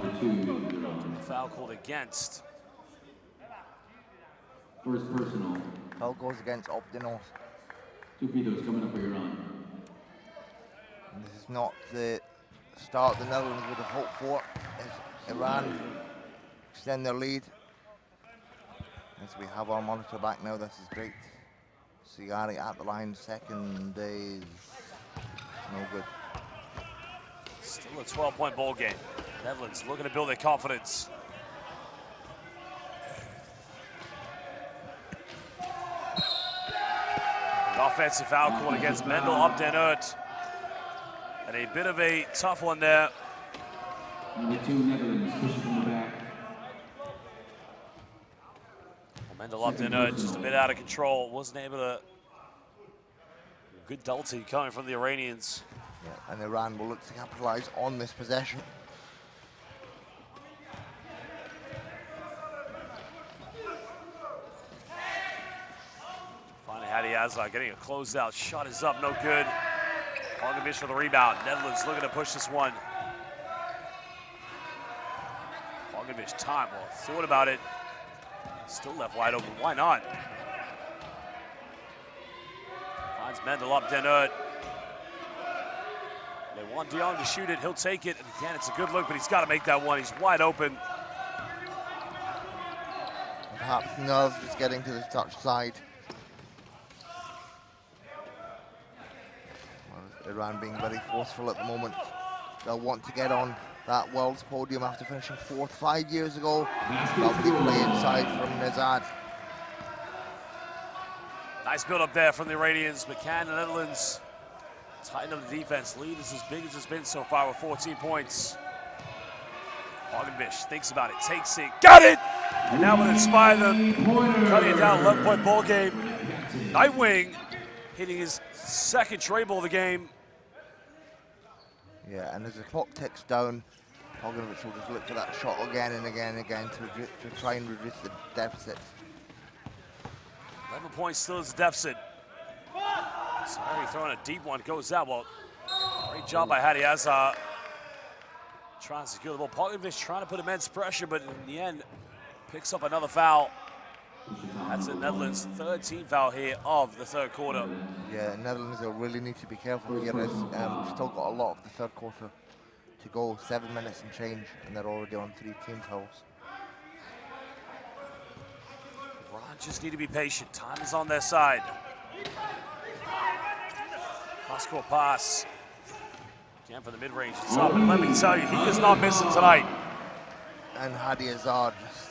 the foul called against.
First personal.
Foul goes against Opdenort.
2 free throws coming up for Iran.
And this is not the start the Netherlands would have hoped for. As Iran extend their lead. As we have our monitor back now, this is great. Sigari at the line, second is no good.
Still a 12-point ball game. Netherlands looking to build their confidence. An offensive foul call against Mendel Opdenert. And a bit of a tough one there.
Number 2, Netherlands, pushing from the back.
Mendel Opdenert just a bit out of control. Wasn't able to. Good double team coming from the Iranians.
Yeah, and Iran will look to capitalize on this possession.
Finally, Hadi Azar getting a closeout. Shot is up, no good. Pogenvish for the rebound. Netherlands looking to push this one. Pogenvish time, well, thought about it. Still left wide open, why not? Finds Mendel Opdenert. They want DeYoung to shoot it, he'll take it. And again, it's a good look, but he's got to make that one. He's wide open.
Perhaps nerves just getting to the touch side. Well, Iran being very forceful at the moment. They'll want to get on that World's podium after finishing 4th 5 years ago. Lovely play inside from Nezad.
Nice build up there from the Iranians. McCann, the Netherlands, tighten up the defense. Lead is as big as it's been so far with 14 points. Bogdanovich thinks about it, takes it, got it! And now will inspire them, cutting it down, 11-point ball game. Nightwing hitting his 2nd tray ball of the game.
Yeah, and as the clock ticks down, Bogdanovich will just look for that shot again and again and again to try and reduce the deficit.
11 points still is a deficit. Sorry, throwing a deep one, goes out. Well, great job by Hadi Azhar. Trying to secure the ball. Bogdanovich trying to put immense pressure, but in the end, picks up another foul. That's the Netherlands' 3rd team foul here of the 3rd quarter.
Yeah, Netherlands will really need to be careful here as we've still got a lot of the 3rd quarter to go, 7 minutes and change, and they're already on 3 team fouls.
Iran just need to be patient. Time is on their side. Cross-court pass. Again from the mid-range. It's up, and let me tell you, he is not missing tonight.
And Hadi Azhar just...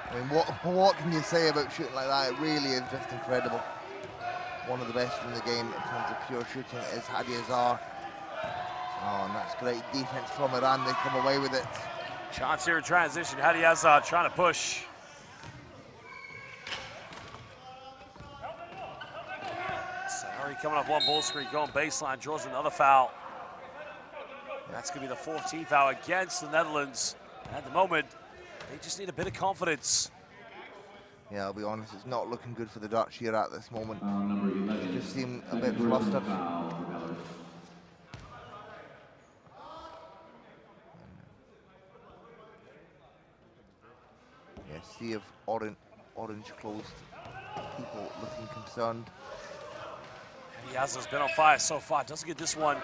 I mean, what can you say about shooting like that? It really is just incredible. One of the best in the game in terms of pure shooting is Hadi Azhar. Oh, and that's great defense from Iran. They come away with it.
Chance here in transition. Hadi Azhar trying to push. Sari coming off one ball screen, going baseline, draws another foul. That's going to be the 14th foul against the Netherlands. And at the moment, they just need a bit of confidence.
Yeah, I'll be honest, it's not looking good for the Dutch here at this moment. They just seem a bit flustered. Yeah, sea of orange clothed people looking concerned.
Hadi Azhar's been on fire so far, doesn't get this one.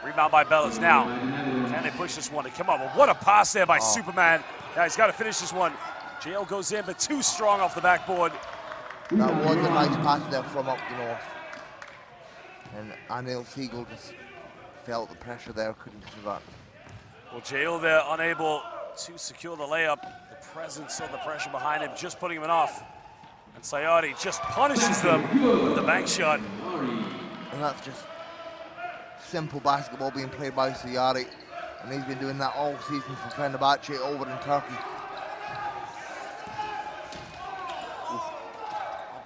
Rebound by Bellas now. Can they push this one to come up? Well, what a pass there by Superman. Now he's got to finish this one. JL goes in, but too strong off the backboard.
That was a nice pass there from up the north. And Anil Siegel just felt the pressure there, couldn't do that.
Well, JL there unable to secure the layup. The presence of the pressure behind him just putting him off. And Sayadi just punishes them with the bank shot.
And that's just simple basketball being played by Sayari. And he's been doing that all season for Fenerbahce over in Turkey.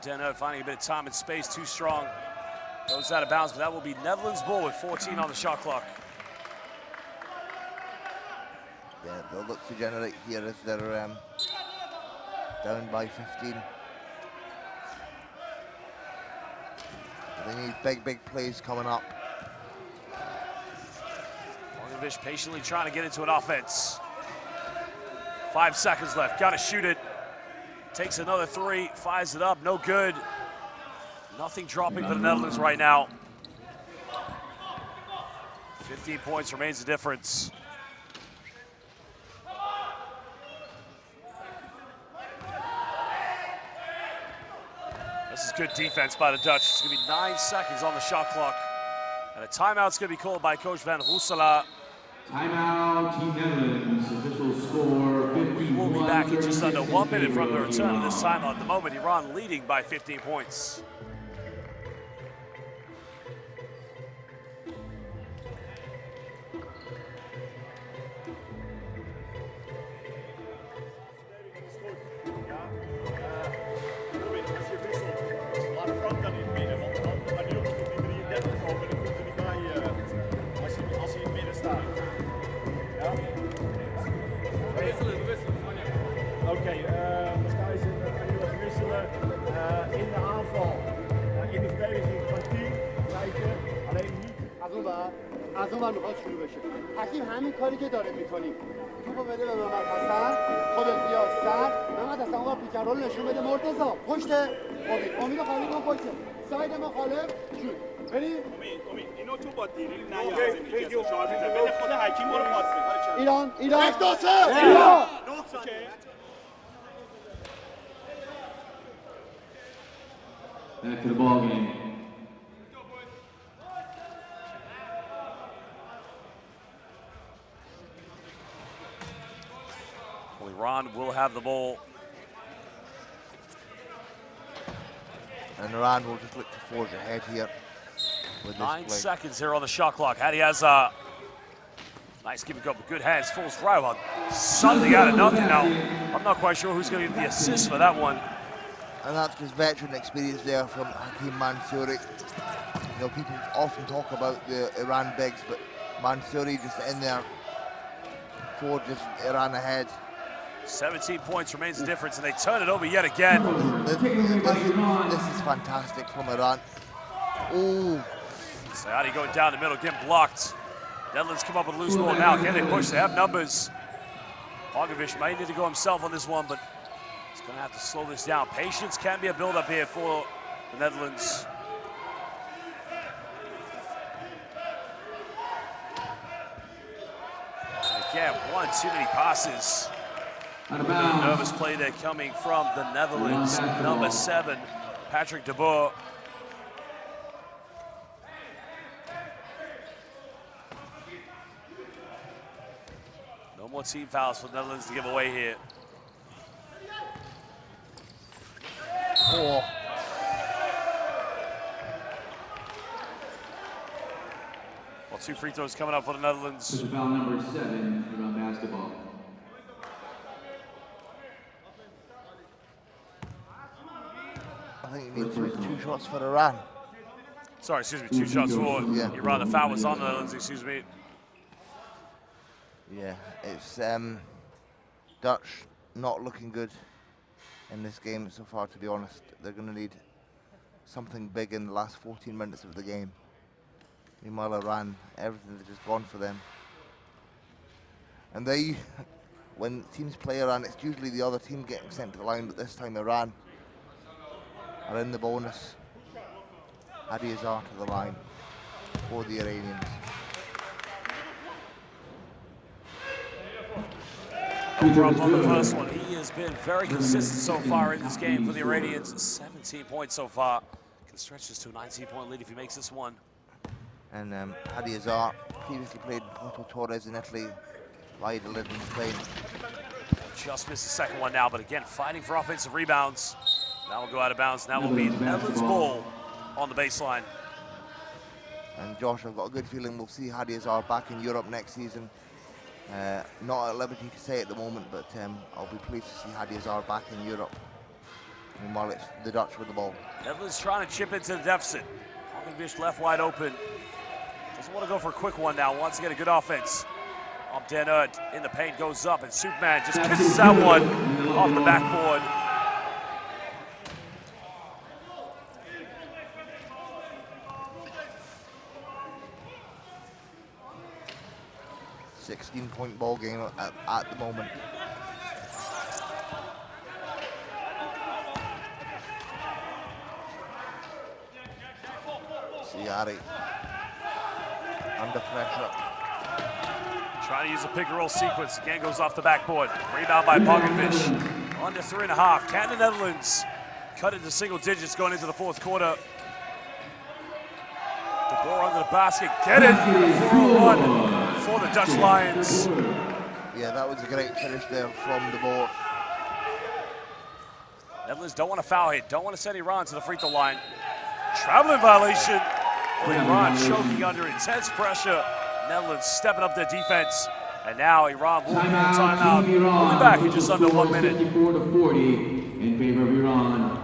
Deno finding a bit of time and space, too strong. Goes out of bounds, but that will be Netherlands ball with 14 on the shot clock.
Yeah, they'll look to generate here as they're down by 15. They need big plays coming up.
Bogdanovich patiently trying to get into an offense. 5 seconds left, gotta shoot it. Takes another 3, fires it up, no good. Nothing dropping for the Netherlands right now. 15 points remains the difference. This is good defense by the Dutch. It's gonna be 9 seconds on the shot clock. And a timeout's gonna be called by Coach Van Rooselaar.
Timeout, Team Netherlands. Official score 51.
We'll be back in just under 1 minute from the return of this timeout. At the moment, Iran leading by 15 points.
Oké, dan sta je nu wat wisselen in de aanval. In de verdediging van 10, kijken, alleen niet.
از اون میخواد شروع بشه. حکیم همین کاری که داره میکنیم. توپو بده به محمد حسن، خودت بیا سر، محمد حسن اون پیک اند رول نشون بده مرتضی. پشت امید خالی کن پشت. ساید مخالف شوت. بریم.
امید اینو تو با دیری نیازی میگه شارژ بده خود حکیم برو پاس بده.
ایران 1 2 3
ایران.
Back to the ball game.
Iran will have the ball.
And Iran will just look to forge ahead here. With
9
this play.
seconds here on the shot clock. Hadi Azar. Nice giving up, good hands, falls right on. Something out of nothing now. I'm not quite sure who's going to get the assist for that one.
And that's just veteran experience there from Hakeem Mansouri. You know, people often talk about the Iran bigs, but Mansouri just in there forges Iran ahead.
17 points remains the difference, and they turn it over yet again.
This is fantastic from Iran. Oh.
Sayadi going down the middle, getting blocked. Netherlands come up with a loose ball now. Can they push? They have numbers. Bogovic might need to go himself on this one, but he's going to have to slow this down. Patience can be a build-up here for the Netherlands. And again, one too many passes. Nervous play there coming from the Netherlands. Number 7, Patrick de Boer. No more team fouls for the Netherlands to give away here.
Oh.
Well, 2 free throws coming up for the Netherlands.
Foul number 7, Iran basketball.
I think you need two shots for Iran.
Sorry, excuse me, 2 shots for Iran. The foul was on the Netherlands, excuse me.
Yeah, it's Dutch not looking good in this game so far, to be honest. They're going to need something big in the last 14 minutes of the game. Meanwhile, Iran, everything's just gone for them. And they, when teams play Iran, it's usually the other team getting sent to the line, but this time Iran are in the bonus. Hadi Azar to the line for the Iranians.
No problem on the first one. He has been very consistent so far in this game for the Iranians. 17 points so far. Can stretch this to a 19-point lead if he makes this one.
And Hadi Azar previously played Porto Torres in Italy, Valladolid in Spain.
Just missed the second one now, but again, fighting for offensive rebounds. That will go out of bounds. That will be the Netherlands ball on the baseline.
And Josh, I've got a good feeling we'll see Hadi Azar back in Europe next season. Not at liberty to say at the moment, but I'll be pleased to see Hadi Azar back in Europe. Meanwhile, it's the Dutch with the ball.
Netherlands trying to chip into the deficit. Bogovic left wide open. Doesn't want to go for a quick one now. Wants to get a good offense. Abdenard in the paint goes up, and Superman just kisses that one off the backboard.
A 16-point ball game at the moment. Sayadi under pressure.
Trying to use a pick and roll sequence. Again goes off the backboard. Rebound by Bogovic. Under 3.5. Can the Netherlands cut into single digits going into the fourth quarter? De Boer under the basket. Get it. 4-on-1 for the Dutch Lions.
Yeah, that was a great finish there from De Boer.
Netherlands don't want to foul here. Don't want to send Iran to the free throw line. Traveling violation. Iran choking under intense pressure. Netherlands stepping up their defense. And now Iran will be in timeout. We'll be back in just under 1 minute.
54-40 in favor of Iran.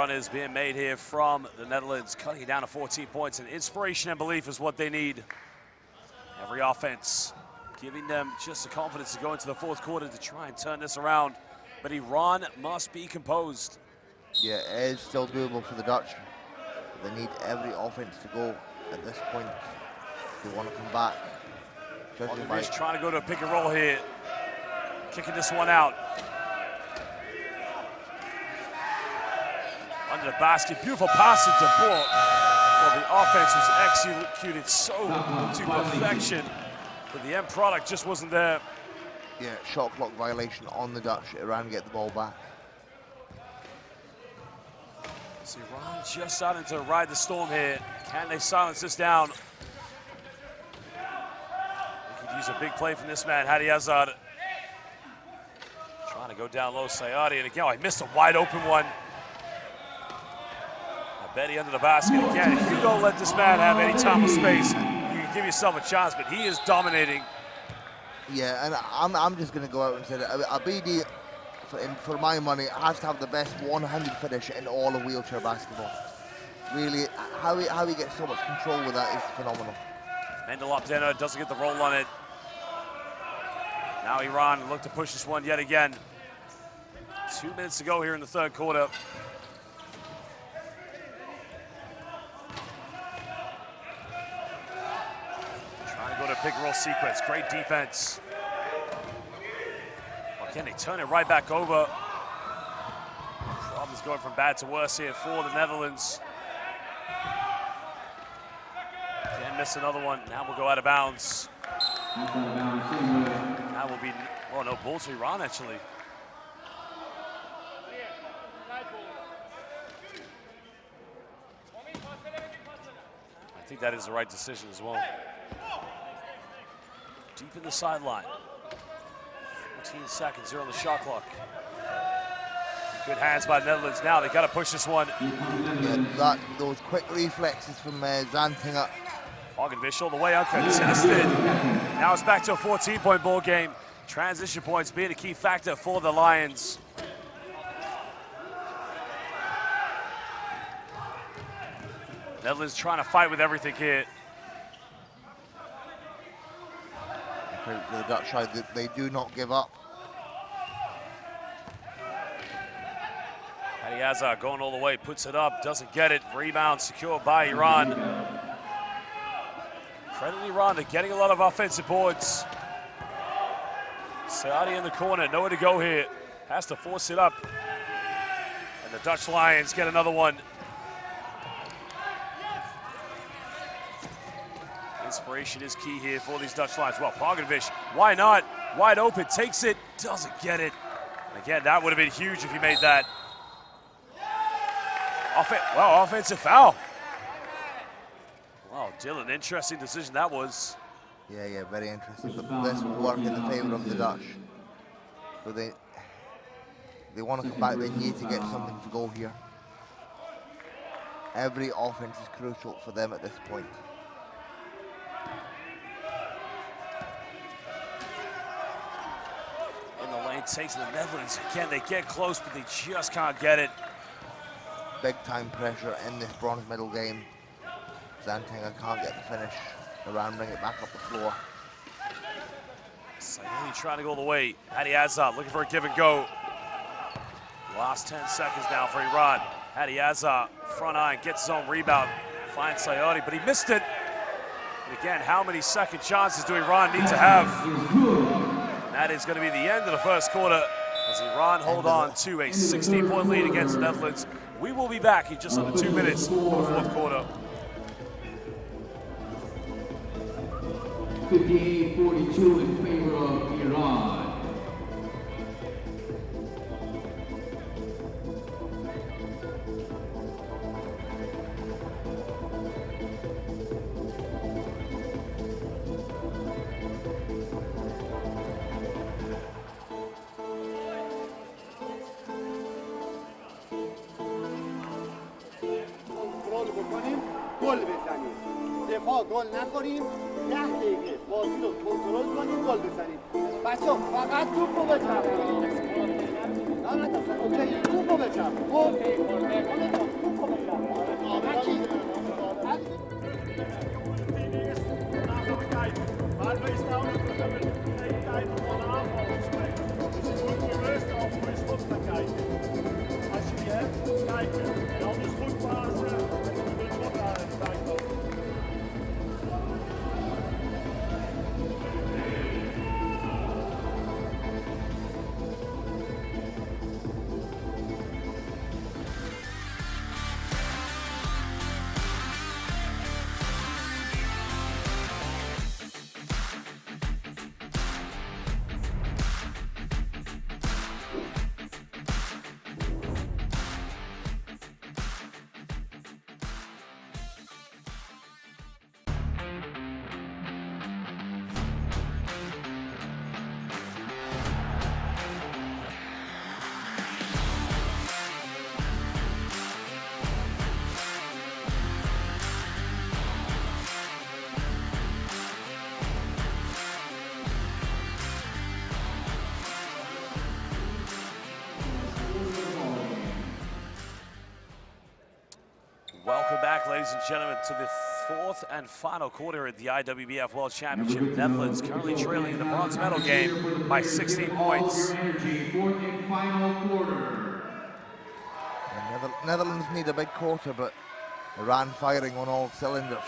run is being made here from the Netherlands, cutting it down to 14 points. And inspiration and belief is what they need. Every offense giving them just the confidence to go into the fourth quarter to try and turn this around. But Iran must be composed.
Yeah, it is still doable for the Dutch. They need every offense to go at this point. They want to come back.
He's trying to go to a pick and roll here. Kicking this one out. Under the basket, beautiful passing to Bourg. Well, the offense was executed so to perfection, but the end product just wasn't there.
Yeah, shot clock violation on the Dutch. Iran get the ball back.
So Iran just starting to ride the storm here. Can they silence this down? They could use a big play from this man, Hadi Azad. Trying to go down low, Sayadi, and again, I missed a wide open one. Betty under the basket again. If you don't let this man have any time or space, you can give yourself a chance, but he is dominating.
Yeah, and I'm just going to go out and say that Abidi, for my money, has to have the best 100 finish in all of wheelchair basketball. Really, how he gets so much control with that is phenomenal.
Mendel up dinner, doesn't get the roll on it. Now Iran look to push this one yet again. 2 minutes to go here in the third quarter. Go to pick and roll sequence, great defense. Well, can they turn it right back over? Problems going from bad to worse here for the Netherlands. Can't miss another one. Now we'll go out of bounds. That will be, oh no, ball to Iran actually. I think that is the right decision as well. Deep in the sideline. 14 seconds here on the shot clock. Good hands by the Netherlands now. They got to push this one.
Yeah, those quick reflexes from Zantinger.
Hagenvish all the way uncontested. Now it's back to a 14-point ball game. Transition points being a key factor for the Lions. Netherlands trying to fight with everything here.
The Dutch side, they do not give up.
Hadi Azar going all the way, puts it up, doesn't get it. Rebound secured by Iran. Credit Iran, they're getting a lot of offensive boards. Saadi in the corner, nowhere to go here. Has to force it up. And the Dutch Lions get another one. Inspiration is key here for these Dutch Lions. Well, Poganovic, why not? Wide open, takes it, doesn't get it. Again, that would have been huge if he made that. Wow, offensive foul. Wow, Dylan, interesting decision that was.
Yeah, very interesting. But this will work in the favor of the Dutch. So they want to come back, they need to get something to go here. Every offense is crucial for them at this point.
Takes the Netherlands. Again, they get close, but they just can't get it.
Big time pressure in this bronze medal game. Zantinger can't get the finish. Iran bring it back up the floor.
Sayani trying to go all the way. Hadi Azad looking for a give and go. Last 10 seconds now for Iran. Hadi Azad, front iron, gets his own rebound. Finds Sayani, but he missed it. And again, how many second chances do Iran need to have? That is going to be the end of the first quarter as Iran hold on to a 16-point lead against the Netherlands. We will be back in just under 2 minutes for the fourth quarter.
58-42 in favor of Iran.
گل بزنیم دفاع گل نکنیم 10 دقیقه بازی رو کنترل کنیم گل بزنیم بچه‌ها فقط توپ رو بزنید محمد حسن اوکی توپو بچم اوکی توپو بچم آبکی
Maar wij staan ook nog hebben de tijd om van de aanval te spelen. Dus je moet bewust al voor je schot gaan kijken. Als je die hebt, kijken. En anders goed pasen en dan moet je wat aan de tijd komen.
Welcome back, ladies and gentlemen, to the fourth and final quarter at the IWBF World Championship. Netherlands currently trailing in the bronze medal game by 16 points.
Netherlands need a big quarter, but Iran firing on all cylinders.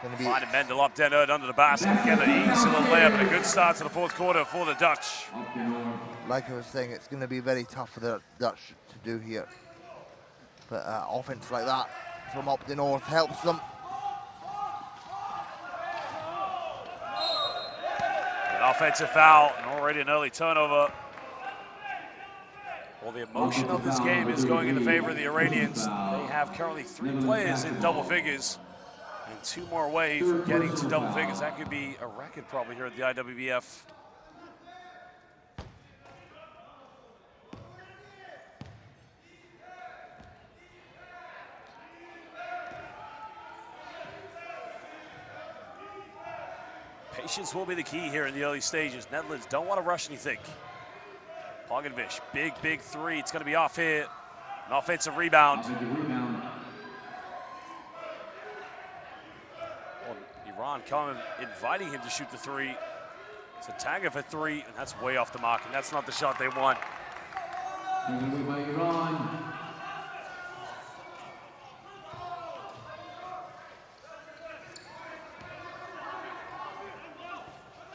Going to be
Finding Mendel up Den Erd under the basket. Again, an easy little layup and a good start to the fourth quarter for the Dutch.
like I was saying, it's going to be very tough for the Dutch to do here. But offense like that from up the north helps them.
An offensive foul and already an early turnover. Well, the emotion of this game is going in the favor of the Iranians. They have currently 3 players in double figures and 2 more away from getting to double figures. That could be a record probably here at the IWBF. Patience will be the key here in the early stages. Netherlands don't want to rush anything. Pogovic, big three. It's going to be off here. An offensive rebound. Well, Iran coming, inviting him to shoot the three. It's a Tanga for 3, and that's way off the mark, and that's not the shot they want.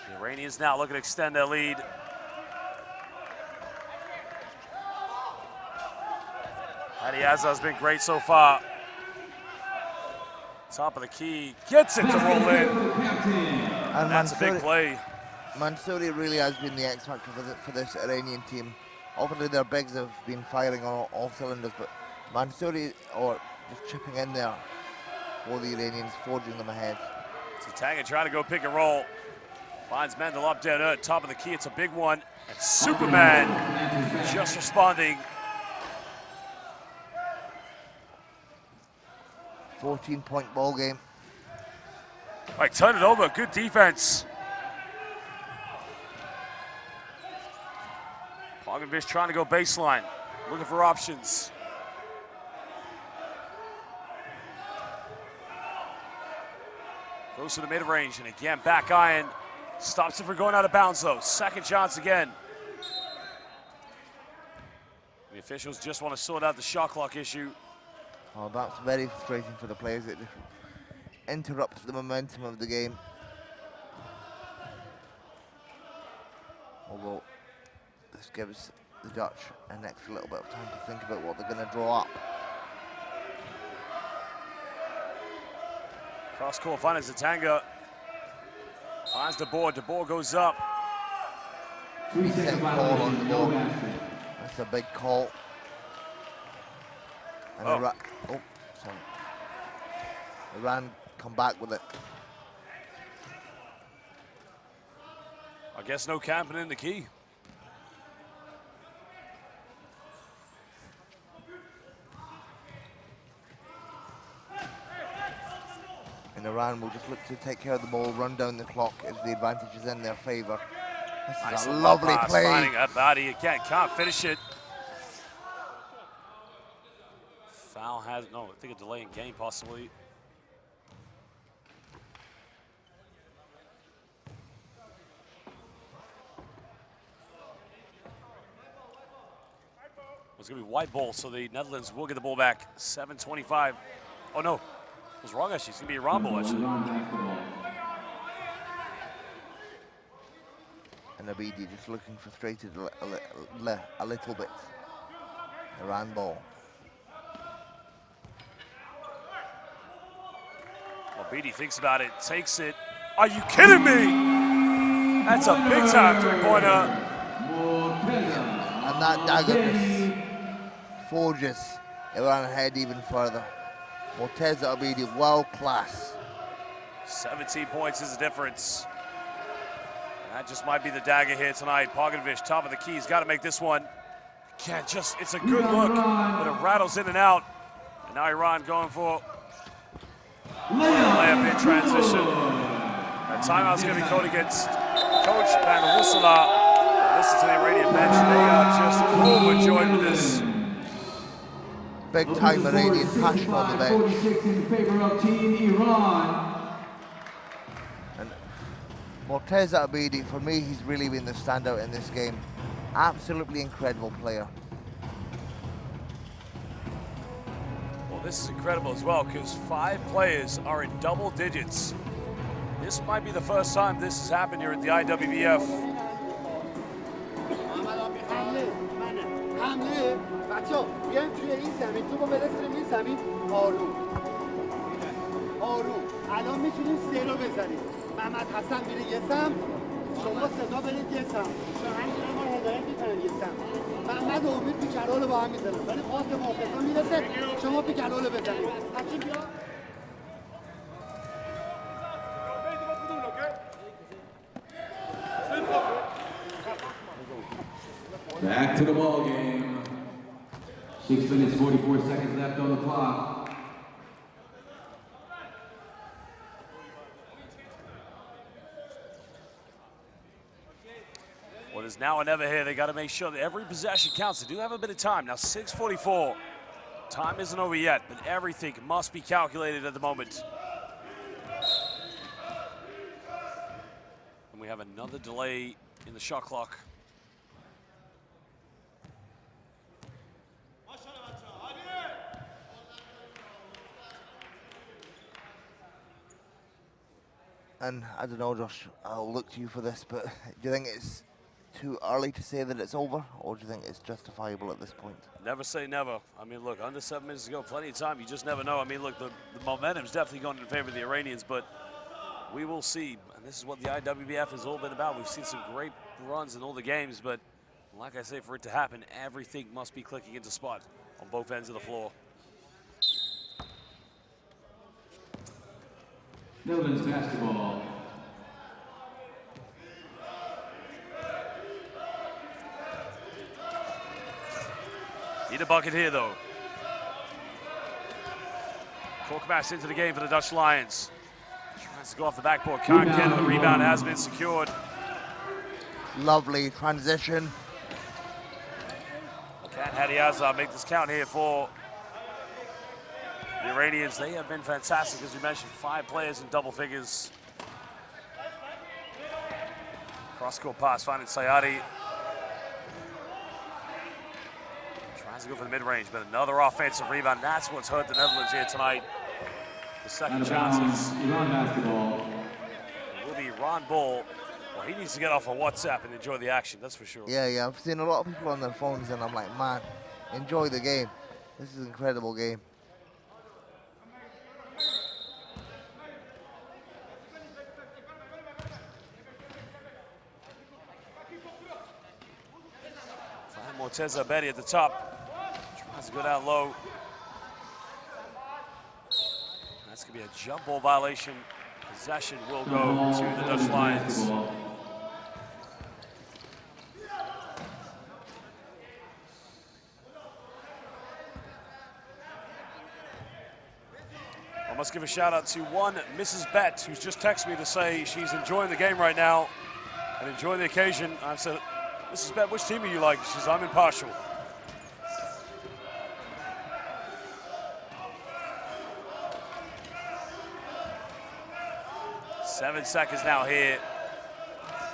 The Iranians now looking to extend their lead. Hadiaza has been great so far. Top of the key, gets it to roll in.
And
that's a big play.
Mansouri really has been the X factor for this Iranian team. Obviously their bigs have been firing on all cylinders, but Mansouri, or just chipping in there for the Iranians, forging them ahead.
So Tanga trying to go pick and roll. Finds Mendel up there, top of the key, it's a big one. And Superman just responding.
14-point ball game.
All right, turn it over, good defense. Pogovic trying to go baseline, looking for options. Goes to the mid-range, and again, back iron. Stops it from going out of bounds, though. Second chance again. The officials just want to sort out the shot clock issue.
Oh, that's very frustrating for the players. It just interrupts the momentum of the game. Although this gives the Dutch an extra little bit of time to think about what they're going to draw up.
Cross court finds Tanga. Finds De Boer goes up.
Set call on the ball. That's a big call. And Iran, Iran come back with it.
I guess no camping in the key.
And Iran will just look to take care of the ball, run down the clock as the advantage is in their favor. This is
Nice
a lovely play.
Finding Abadi again, can't finish it. has, no, I think a delay in game possibly. It's going to be white ball, so the Netherlands will get the ball back. 7:25. Oh, no. I was wrong, actually. It's going to be Iran ball, actually.
And Abidi just looking frustrated a little bit. Iran ball.
Well, Beatty thinks about it, takes it. Are you kidding me? That's a big time three-pointer.
And that dagger just forges Iran ahead even further. Morteza Abidi, world class.
17 points is the difference. That just might be the dagger here tonight. Poganovic, top of the key, he's got to make this one. Can't just, it's a good look, but it rattles in and out. And now Iran going for a layup in transition. That timeout's going to be called against Coach Van Woeselaar. Listen to the Iranian bench, they are just overjoyed with this.
Big time Iranian passion on the bench.
46 in favor of Team Iran.
And Morteza Abidi, for me, he's really been the standout in this game. Absolutely incredible player.
Well, this is incredible as well because 5 players are in double digits. This might be the first time this has happened here at the IWBF.
حمله بچه‌ها بیاین توی این زمین توپو برسونیم این زمین آروم آروم الان میتونیم 3 رو بزنیم محمد حسن میره یه سمت شما صدا برید یه سمت همین ما هدایت میکنن یه سمت محمد و امید پیکرول با هم میزنن ولی پاس به محتسب میرسه شما پیکرول بزنید حکیم بیا
Back to the ball game. 6 minutes, 44 seconds left on the clock.
What is now or never here. They got to make sure that every possession counts. They do have a bit of time. Now 6:44. Time isn't over yet, but everything must be calculated at the moment. And we have another delay in the shot clock.
And I don't know, Josh, I'll look to you for this, but do you think it's too early to say that it's over, or do you think it's justifiable at this point?
Never say never. I mean, look, under 7 minutes to go, plenty of time. You just never know. I mean, look, the momentum's definitely going in favor of the Iranians, but we will see. And this is what the IWBF has all been about. We've seen some great runs in all the games, but like I say, for it to happen, everything must be clicking into spot on both ends of the floor.
Netherlands basketball.
Need a bucket here, though. Korkmaz into the game for the Dutch Lions. Tries to go off the backboard, can't get it. The rebound has been secured.
Lovely transition.
Can Hadiazar make this count here for the Iranians? They have been fantastic, as we mentioned. 5 players in double figures. Cross-court pass, finding Sayadi. Tries to go for the mid-range, but another offensive rebound. That's what's hurt the Netherlands here tonight. The second chances.
Iran basketball.
It will be Ron Bull. Well, he needs to get off of WhatsApp and enjoy the action, that's for sure.
Yeah, I've seen a lot of people on their phones, and I'm like, man, enjoy the game. This is an incredible game.
Morteza Abedi at the top. Tries to go down low. That's going to be a jump ball violation. Possession will go to the Dutch Lions. I must give a shout out to one Mrs. Bet, who's just texted me to say she's enjoying the game right now and enjoying the occasion. I've said, Mrs. Bet, which team are you like? She says, I'm impartial. 7 seconds now here.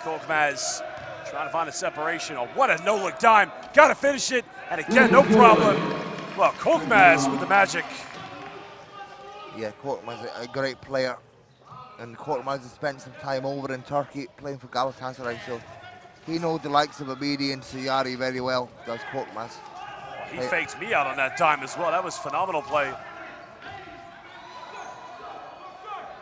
Korkmaz trying to find a separation. Oh, what a no-look dime. Got to finish it. And again, no problem. Well, Korkmaz with the magic.
Yeah, Korkmaz a great player. And Korkmaz has spent some time over in Turkey playing for Galatasaray, so he knows the likes of Abidi and Sayari very well, does Korkmaz.
Well, he faked me out on that dime as well. That was phenomenal play.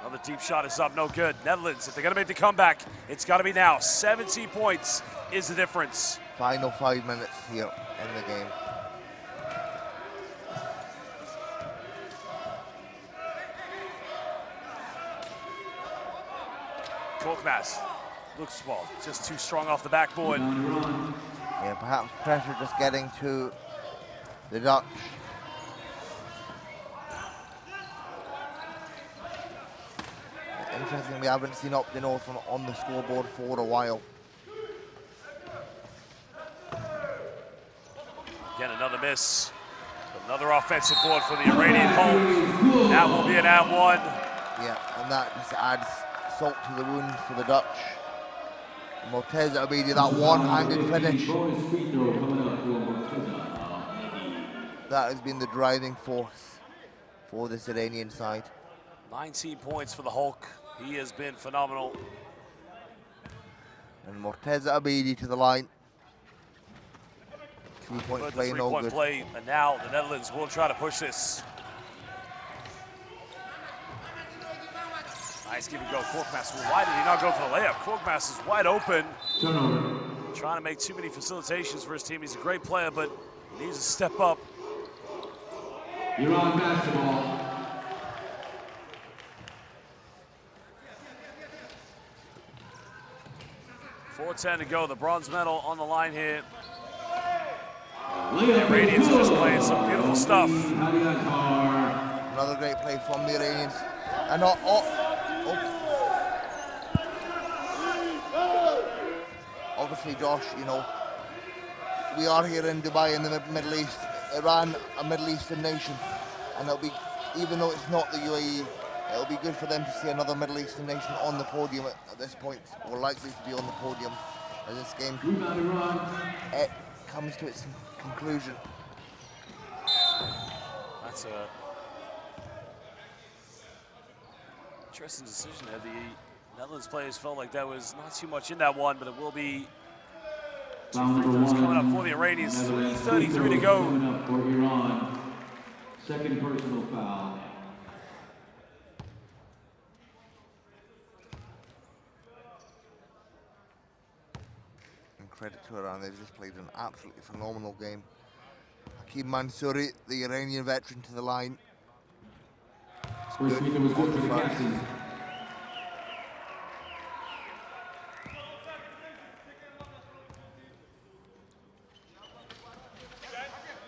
Another deep shot is up, no good. Netherlands, if they're gonna make the comeback, it's gotta be now. 17 points is the difference.
Final 5 minutes here in the game.
Korkmaz looks, well, just too strong off the backboard.
Yeah, perhaps pressure just getting to the Dutch. Interesting, we haven't seen up the north on the scoreboard for a while.
Again, another miss. Another offensive board for the Iranian Hulk. That will be an at one.
Yeah, and that just adds salt to the wound for the Dutch. Morteza Abidi, that one-handed finish. That has been the driving force for this Iranian side.
19 points for the Hulk. He has been phenomenal.
And Morteza Abidi to the line. 3-point play, no good.
Play, and now the Netherlands will try to push this. Nice give and go, Korkmaz. Why did he not go for the layup? Korkmaz is wide open. Trying to make too many facilitations for his team. He's a great player, but he needs to step up.
Iran basketball.
4:10 to go. The bronze medal on the line here. The Iranians are just playing some beautiful stuff.
Another great play from the Iranians. And obviously, Josh, you know, we are here in Dubai in the Middle East. Iran, a Middle Eastern nation, and it'll be, even though it's not the UAE, it'll be good for them to see another Middle Eastern nation on the podium at this point, or likely to be on the podium as this game comes to its conclusion.
That's a interesting decision there. The Netherlands players felt like that was not too much in that one, but it will be two free throws coming up for the Iranians. 3:33 to go.
Coming up for Iran. Second personal foul.
And credit to Iran, they've just played an absolutely phenomenal game. Hakeem Mansouri, the Iranian veteran, to the line.
First free throw was good for the captain.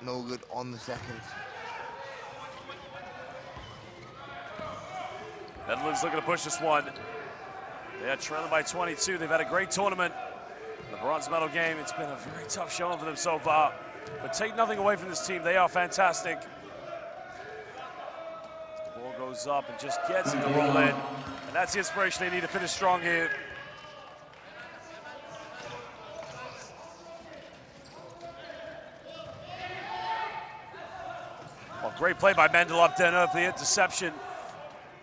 No good on the second.
Netherlands looking to push this one. They are trailing by 22. They've had a great tournament. In the bronze medal game, it's been a very tough showing for them so far. But take nothing away from this team. They are fantastic. The ball goes up and just gets it to roll in. And that's the inspiration they need to finish strong here. Well, great play by Mendel up there for the interception.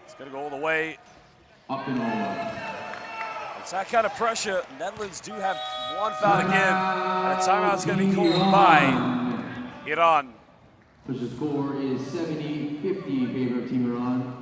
It's going to go all the way.
Up and over.
It's that kind of pressure. Netherlands do have one foul to give, and a timeout's going to be called by Iran.
Which the score is 70-50 in favor of Team Iran.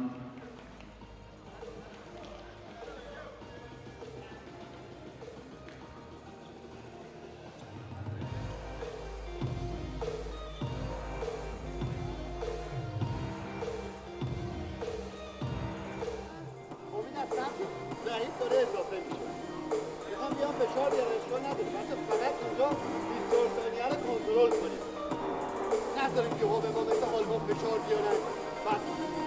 فشار بیاره اشکال نداره بچه فقط اینجا 24 ثانیه رو کنترل کنیم نذاریم که به ما مثل آلمان فشار بیارن و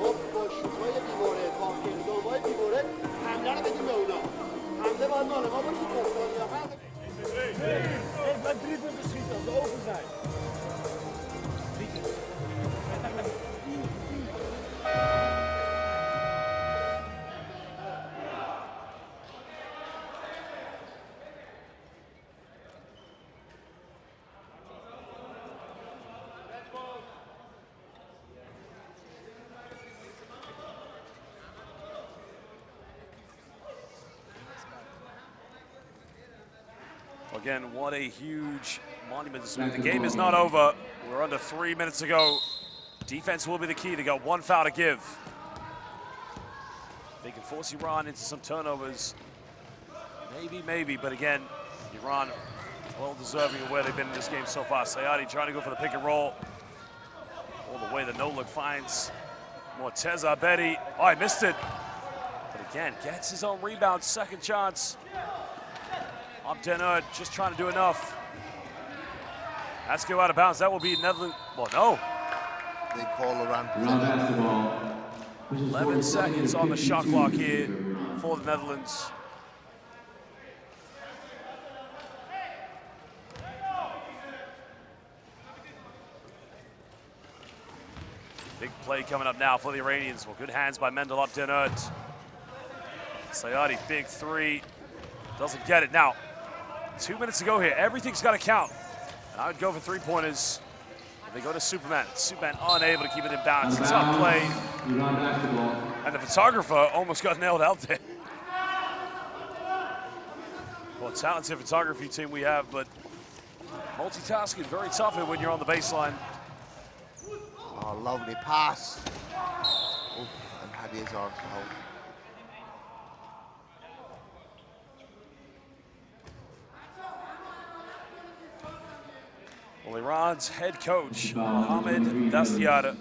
ما با شوت‌های بیواره با اقدام‌های بیواره حمله رو بدیم به اونا حمله باید مال ما باشه تا ثانیه آخر Kijk, maar 3 punten schieten als ze open zijn.
Again, what a huge monument this will be. The game is not over. We're under 3 minutes to go. Defense will be the key. They got one foul to give. They can force Iran into some turnovers. Maybe, but again, Iran well deserving of where they've been in this game so far. Sayadi trying to go for the pick and roll. All the way the no-look finds Morteza Betty. Oh, I missed it. But again, gets his own rebound, second chance. Abdenur just trying to do enough. Has to go out of bounds. That will be Netherlands. Well, no.
They call Iran.
Iran basketball.
11 seconds on the shot clock here for the Netherlands. Big play coming up now for the Iranians. Well, good hands by Mendel Abdenur. Sayadi, big three. Doesn't get it. Now, 2 minutes to go here. Everything's got to count. And I would go for three-pointers. They go to Superman. Superman unable to keep it in bounds. Tough play. And the photographer almost got nailed out there. Well, talented photography team we have, but multitasking very tough here when you're on the baseline.
Oh, lovely pass. Oh, and Hadi Azar foul.
Well, Iran's head coach, Mohammad Dastiada,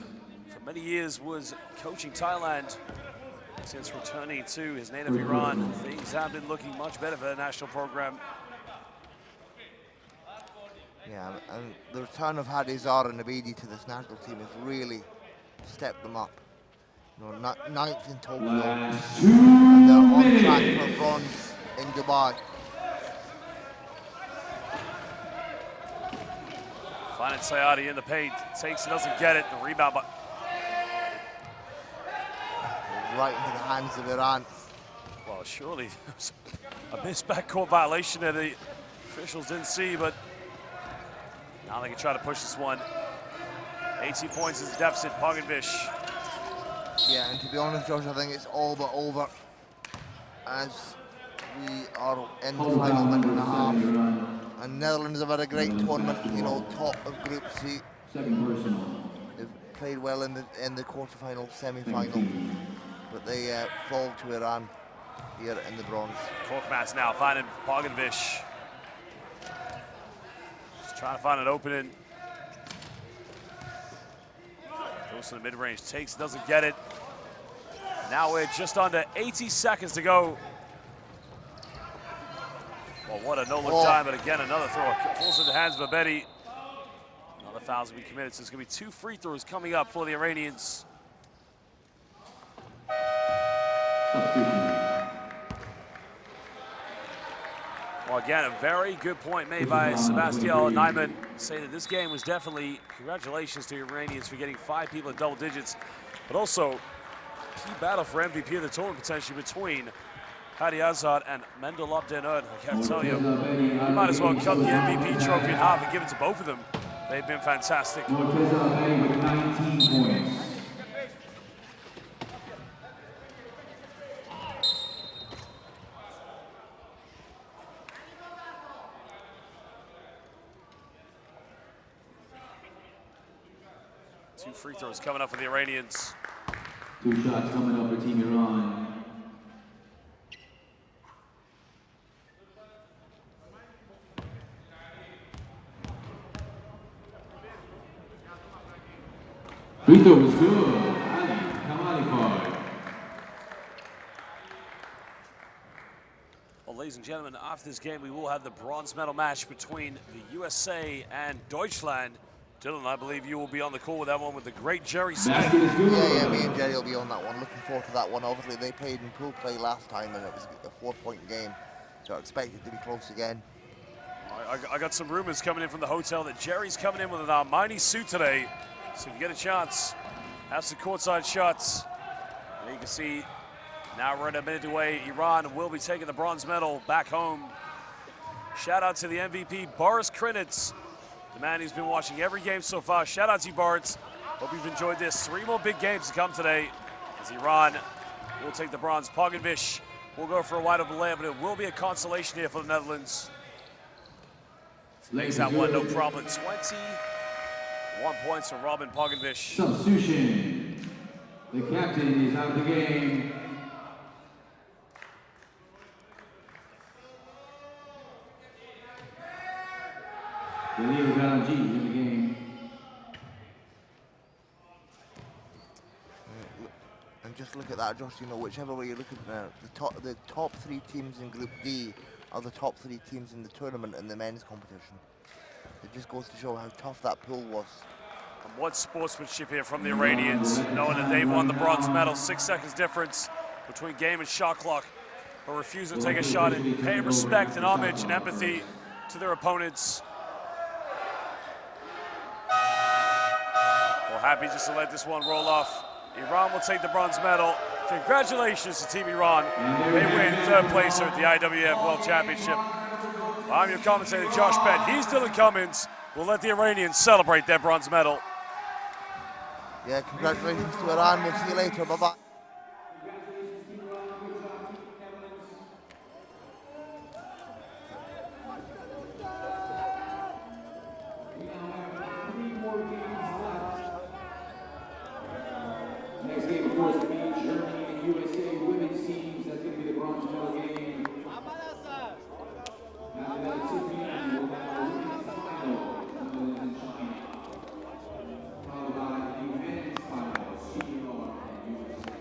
for many years was coaching Thailand. Since returning to his native Iran, things have been looking much better for the national program.
Yeah, and the return of Hadi Azar and Abidi to this national team has really stepped them up. You know, ninth in Tokyo, and they're on track for bronze in Dubai.
Finding Sayadi in the paint, takes it, doesn't get it. The rebound, but
Right into the hands of Iran.
well, surely there's a missed backcourt violation that the officials didn't see, but now they can try to push this one. 18 points is the deficit, Pogovic.
Yeah, and to be honest, Josh, I think it's all but over as we are in the final minute and a half. And Netherlands have had a great tournament, you know, top of Group C. They've played well in the quarterfinal, semi-final, but they fall to Iran here in the bronze.
Korkmaz now finding Pogovic. Just trying to find an opening. Goes to the mid-range, takes, doesn't get it. Now we're just under 80 seconds to go. Well, what a no-look time, but again, another throw. Falls in the hands of Abedi. Another foul's will be committed, so it's going to be 2 free throws coming up for the Iranians. Well, again, a very good point made by Sebastian Nyman, saying that this game was definitely, congratulations to the Iranians for getting 5 people in double digits, but also key battle for MVP of the tournament potentially between Hadi Azar and Mendel Abdenur. I can't tell you, you might as well cut the MVP trophy in half and give it to both of them. They've been fantastic.
Morteza Abedi with 19 points.
Two free throws coming up for the Iranians.
2 shots coming up for Team Iran. Free throw was good. Ali Kamalifard.
Well, ladies and gentlemen, after this game, we will have the bronze medal match between the USA and Deutschland. Dylan, I believe you will be on the call with that one with the great Jerry Smith.
Yeah, me and Jerry will be on that one. Looking forward to that one. Obviously, they played in pool play last time, and it was a 4-point game, so I expect it to be close again.
I got some rumors coming in from the hotel that Jerry's coming in with an Armani suit today. So if you get a chance, have some courtside shots. And you can see now we're at a minute away. Iran will be taking the bronze medal back home. Shout out to the MVP, Boris Krinitz, the man who's been watching every game so far. Shout out to you, Boris. Hope you've enjoyed this. 3 more big games to come today as Iran will take the bronze. Pogovic will go for a wide open layup, but it will be a consolation here for the Netherlands. Makes that one no problem. 21 points for Robin Pogovic.
Substitution. The captain is out of the game. Danilo Galangi is in the game.
And just look at that, Josh. You know, whichever way you look at it, the top 3 teams in Group D are the top 3 teams in the tournament in the men's competition. It just goes to show how tough that pool was.
And what sportsmanship here from the Iranians, knowing that they've won the bronze medal. 6 seconds difference between game and shot clock, but refusing to take a shot and pay respect and homage and empathy to their opponents. Well, happy just to let this one roll off. Iran will take the bronze medal. Congratulations to Team Iran. They win 3rd place at the IWBF World Championship. I'm your commentator, Josh Pett. He's Dylan Cummins. We'll let the Iranians celebrate their bronze medal.
Yeah, congratulations to Iran. We'll see you later. Bye-bye.
Next game, of course, means Germany and USA women's teams. That's going to be the bronze medal game. After that, at 2 p.m., we'll have a women's final, Netherlands and China. Followed by the men's final, Sweden and USA.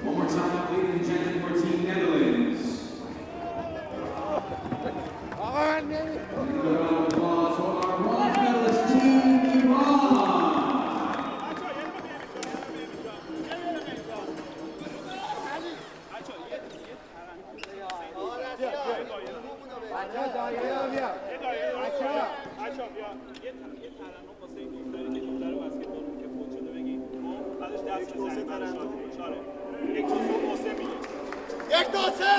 One more time, ladies and gentlemen, for Team Netherlands. A good round of applause for our bronze medalist, Team Iran.
یک دو سه